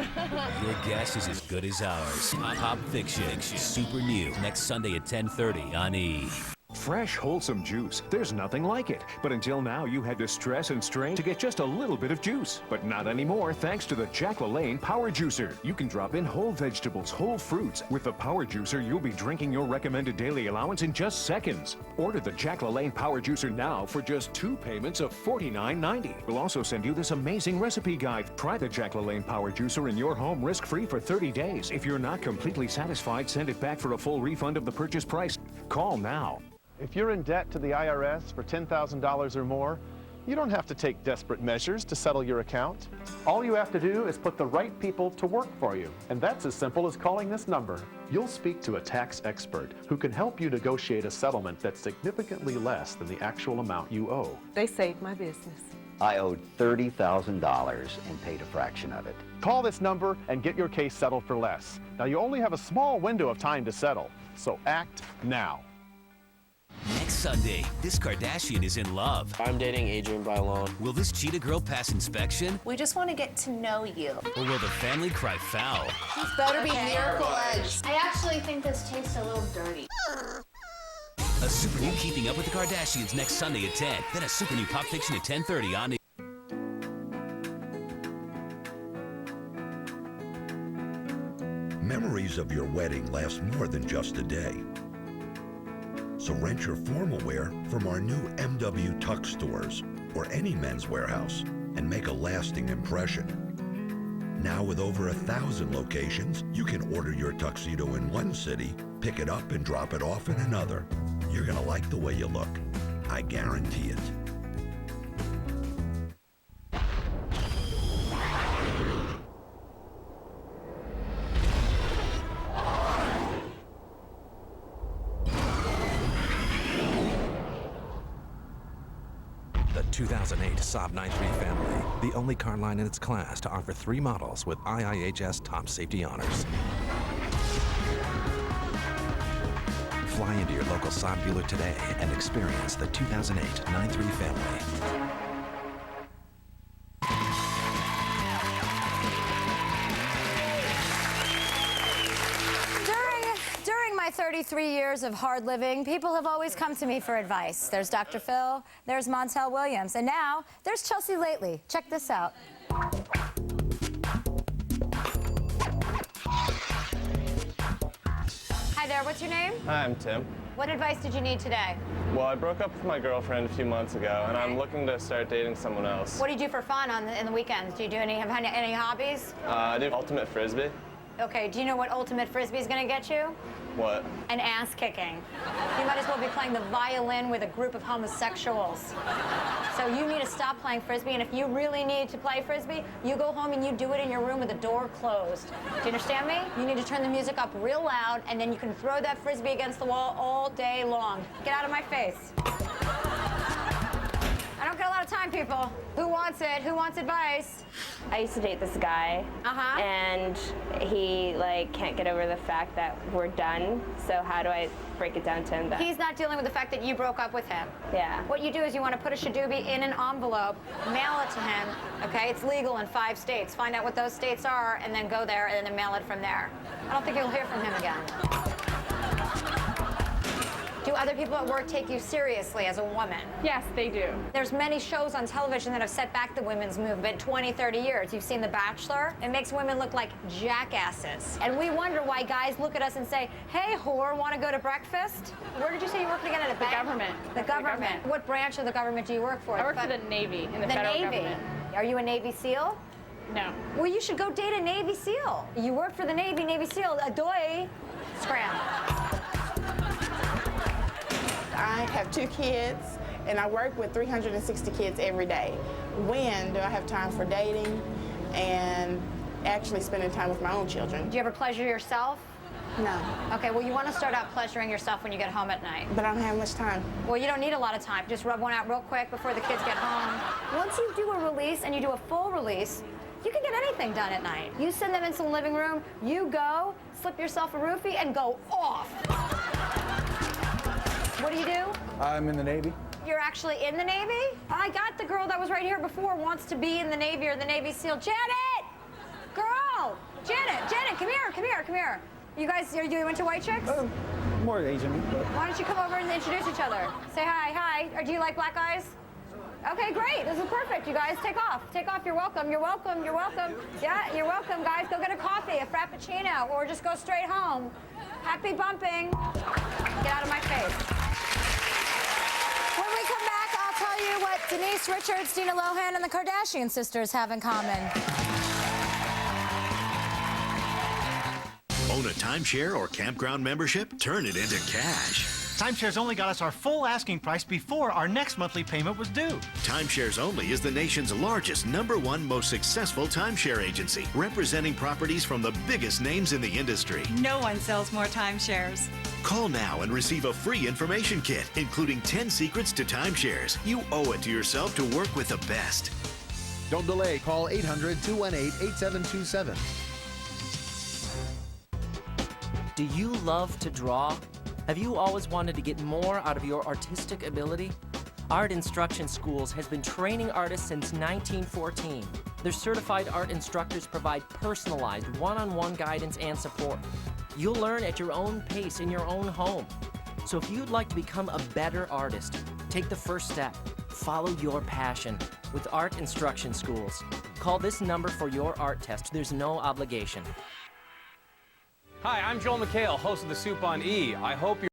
Your guess is as good as ours. Pop Fiction, super new, next Sunday at 10:30 on E! Fresh, wholesome juice. There's nothing like it. But until now, you had to stress and strain to get just a little bit of juice. But not anymore, thanks to the Jack LaLanne Power Juicer. You can drop in whole vegetables, whole fruits. With the Power Juicer, you'll be drinking your recommended daily allowance in just seconds. Order the Jack LaLanne Power Juicer now for just 2 payments of $49.90. We'll also send you this amazing recipe guide. Try the Jack LaLanne Power Juicer in your home risk-free for 30 days. If you're not completely satisfied, send it back for a full refund of the purchase price. Call now. If you're in debt to the IRS for $10,000 or more, you don't have to take desperate measures to settle your account. All you have to do is put the right people to work for you, and that's as simple as calling this number. You'll speak to a tax expert who can help you negotiate a settlement that's significantly less than the actual amount you owe. They saved my business. I owed $30,000 and paid a fraction of it. Call this number and get your case settled for less. Now, you only have a small window of time to settle, so act now. Next Sunday, this Kardashian is in love. I'm dating Adrian by alone. Will this cheetah girl pass inspection? We just want to get to know you. Or will the family cry foul? This better be Miracle Eggs. I actually think this tastes a little dirty. A super new Keeping Up with the Kardashians next Sunday at 10. Then a super new Pop Fiction at 10:30 on Memories of your wedding last more than just a day. So rent your formal wear from our new MW Tux stores or any men's warehouse and make a lasting impression. Now with over 1,000 locations, you can order your tuxedo in one city, pick it up and drop it off in another. You're gonna like the way you look. I guarantee it. The 2008 Saab 9-3 family, the only car line in its class to offer 3 models with IIHS top safety honors. Fly into your local Saab dealer today and experience the 2008 9-3 family. During my 33 years of hard living, people have always come to me for advice. There's Dr. Phil, there's Montel Williams, and now there's Chelsea Lately. Check this out. Hi there, what's your name? Hi, I'm Tim. What advice did you need today? Well, I broke up with my girlfriend a few months ago, and I'm looking to start dating someone else. What do you do for fun in the weekends? Do you have any hobbies? I do ultimate frisbee. Okay, do you know what ultimate frisbee is going to get you? What? An ass kicking. You might as well be playing the violin with a group of homosexuals. So you need to stop playing frisbee, and if you really need to play frisbee, you go home and you do it in your room with the door closed. Do you understand me? You need to turn the music up real loud, and then you can throw that frisbee against the wall all day long. Get out of my face. I don't get a lot of time, people. Who wants it? Who wants advice? I used to date this guy, and he can't get over the fact that we're done. So how do I break it down to him that He's not dealing with the fact that you broke up with him. Yeah. What you do is you want to put a shadoobie in an envelope, mail it to him, okay? It's legal in 5 states. Find out what those states are, and then go there, and then mail it from there. I don't think you'll hear from him again. Do other people at work take you seriously as a woman? Yes, they do. There's many shows on television that have set back the women's movement 20, 30 years. You've seen The Bachelor? It makes women look like jackasses. And we wonder why guys look at us and say, hey, whore, want to go to breakfast? Where did you say you worked again? At a bank? Government. The government. What branch of the government do you work for? I work for the Navy in the federal Navy. government. Are you a Navy SEAL? No. Well, you should go date a Navy SEAL. You work for the Navy SEAL. Adoy. Scram. I have 2 kids, and I work with 360 kids every day. When do I have time for dating and actually spending time with my own children? Do you ever pleasure yourself? No. Okay, well, you want to start out pleasuring yourself when you get home at night. But I don't have much time. Well, you don't need a lot of time. Just rub one out real quick before the kids get home. Once you do a release and you do a full release, you can get anything done at night. You send them into the living room, you go, slip yourself a roofie, and go off. What do you do? I'm in the Navy. You're actually in the Navy? I got the girl that was right here before wants to be in the Navy or the Navy SEAL. Janet! Girl! Janet, come here. You guys, are you into white chicks? More Asian. But... Why don't you come over and introduce each other? Say hi. Or do you like black guys? Okay, great. This is perfect, you guys. Take off. You're welcome. Yeah, you're welcome, guys. Go get a coffee, a frappuccino, or just go straight home. Happy bumping. Get out of my face. When we come back, I'll tell you what Denise Richards, Dina Lohan, and the Kardashian sisters have in common. Own a timeshare or campground membership? Turn it into cash. Timeshares Only got us our full asking price before our next monthly payment was due. Timeshares Only is the nation's largest, #1 most successful timeshare agency, representing properties from the biggest names in the industry. No one sells more timeshares. Call now and receive a free information kit, including 10 secrets to timeshares. You owe it to yourself to work with the best. Don't delay. Call 800-218-8727. Do you love to draw? Have you always wanted to get more out of your artistic ability? Art Instruction Schools has been training artists since 1914. Their certified art instructors provide personalized one-on-one guidance and support. You'll learn at your own pace in your own home. So if you'd like to become a better artist, take the first step. Follow your passion with Art Instruction Schools. Call this number for your art test. There's no obligation. Hi, I'm Joel McHale, host of The Soup on E. I hope you're